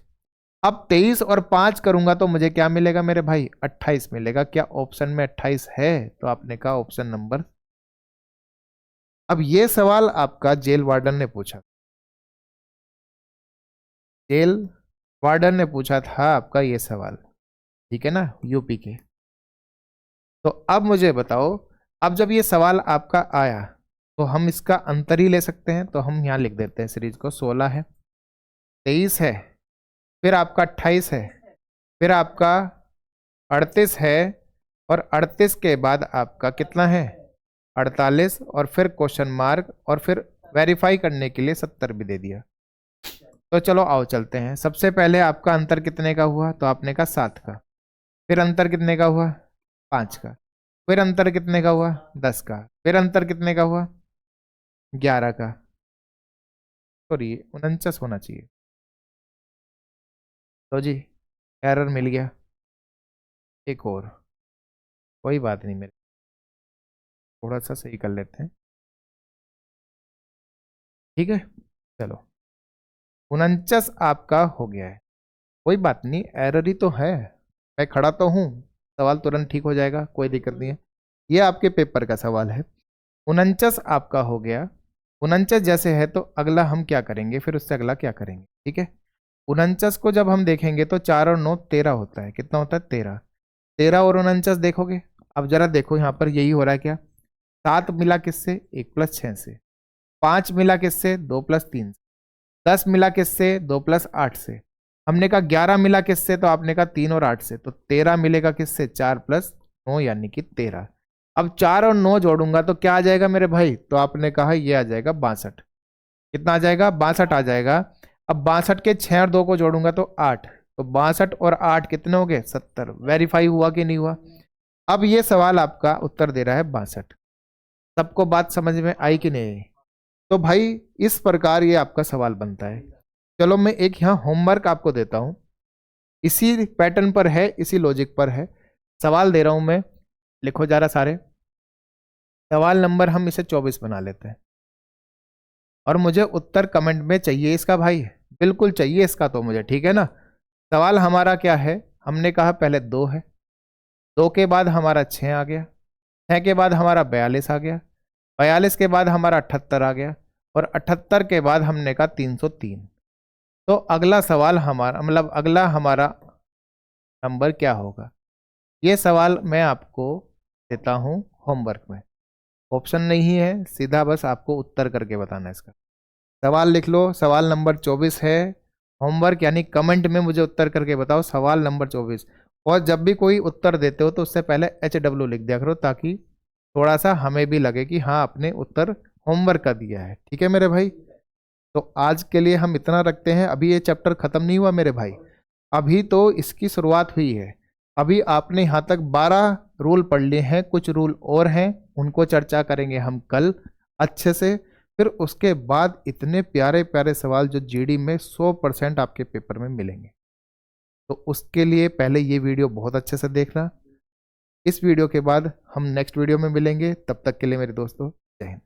अब 23 और 5 करूंगा तो मुझे क्या मिलेगा मेरे भाई, 28 मिलेगा। क्या ऑप्शन में 28 है, तो आपने कहा ऑप्शन नंबर। अब ये सवाल आपका जेल वार्डन ने पूछा, जेल वार्डन ने पूछा था आपका ये सवाल, ठीक है ना, यूपी के। तो अब मुझे बताओ, अब जब ये सवाल आपका आया तो हम इसका अंतर ही ले सकते हैं, तो हम यहाँ लिख देते हैं सीरीज को। 16 है, 23 है, फिर आपका 28 है, फिर आपका 38 है, और 38 के बाद आपका कितना है, 48 और फिर क्वेश्चन मार्क और फिर वेरीफाई करने के लिए 70 भी दे दिया। तो चलो आओ चलते हैं। सबसे पहले आपका अंतर कितने का हुआ, तो आपने कहा 7 का। फिर अंतर कितने का हुआ, 5 का। फिर अंतर कितने का हुआ, 10 का। फिर अंतर कितने का हुआ, 11 का। सॉरी 49 होना चाहिए। तो जी एरर मिल गया। एक और, कोई बात नहीं, मेरे थोड़ा सा सही कर लेते हैं, ठीक है। चलो 49 आपका हो गया है, कोई बात नहीं, एरर ही तो है, मैं खड़ा तो हूँ, सवाल तुरंत ठीक हो जाएगा, कोई दिक्कत नहीं है। ये आपके पेपर का सवाल है। 49 आपका हो गया। 49 जैसे है तो अगला हम क्या करेंगे, फिर उससे अगला क्या करेंगे, ठीक है। 49 को जब हम देखेंगे तो 4 और 9 13 होता है। कितना होता है, 13। 13 और 49 देखोगे, अब जरा देखो यहाँ पर यही हो रहा है क्या, 7 मिला किससे, 1 + 6 से। 5 मिला किससे, 2 + 3 से। 10 मिला किससे, 2 + 8 से। हमने कहा 11 मिला किससे, तो आपने कहा 3 और 8 से। तो 13 मिलेगा किससे, 4 + 9 यानी कि 13। अब 4 और 9 जोड़ूंगा तो क्या आ जाएगा मेरे भाई, तो आपने कहा ये आ जाएगा 62। कितना आ जाएगा, 62 आ जाएगा। अब 62 के 6 और 2 को जोड़ूंगा तो 8। तो 62 और 8 कितने हो गए, 70। वेरीफाई हुआ कि नहीं हुआ। अब ये सवाल आपका उत्तर दे रहा है 62। सबको बात समझ में आई कि नहीं। तो भाई इस प्रकार ये आपका सवाल बनता है। चलो मैं एक यहाँ होमवर्क आपको देता हूँ, इसी पैटर्न पर है, इसी लॉजिक पर है। सवाल दे रहा हूं मैं, लिखो जरा सारे। सवाल नंबर हम इसे 24 बना लेते हैं और मुझे उत्तर कमेंट में चाहिए इसका भाई, बिल्कुल चाहिए इसका तो मुझे, ठीक है ना। सवाल हमारा क्या है, हमने कहा पहले 2 है, 2 के बाद हमारा 6 आ गया, 6 के बाद हमारा 42 आ गया, 42 के बाद हमारा 78 आ गया और 78 के बाद हमने कहा 303। तो अगला सवाल हमारा, मतलब अगला हमारा नंबर क्या होगा, ये सवाल मैं आपको देता हूं होमवर्क में। ऑप्शन नहीं है, सीधा बस आपको उत्तर करके बताना है इसका। सवाल लिख लो, सवाल नंबर 24 है। होमवर्क यानी कमेंट में मुझे उत्तर करके बताओ सवाल नंबर 24। और जब भी कोई उत्तर देते हो तो उससे पहले HW लिख दिया करो, ताकि थोड़ा सा हमें भी लगे कि हाँ आपने उत्तर होमवर्क का दिया है, ठीक है मेरे भाई। तो आज के लिए हम इतना रखते हैं, अभी ये चैप्टर खत्म नहीं हुआ मेरे भाई, अभी तो इसकी शुरुआत हुई है। अभी आपने यहाँ तक 12 रूल पढ़ लिए हैं, कुछ रूल और हैं, उनको चर्चा करेंगे हम कल अच्छे से। फिर उसके बाद इतने प्यारे प्यारे सवाल जो GD में 100% आपके पेपर में मिलेंगे। तो उसके लिए पहले ये वीडियो बहुत अच्छे से देखना। इस वीडियो के बाद हम नेक्स्ट वीडियो में मिलेंगे, तब तक के लिए मेरे दोस्तों जय हिंद।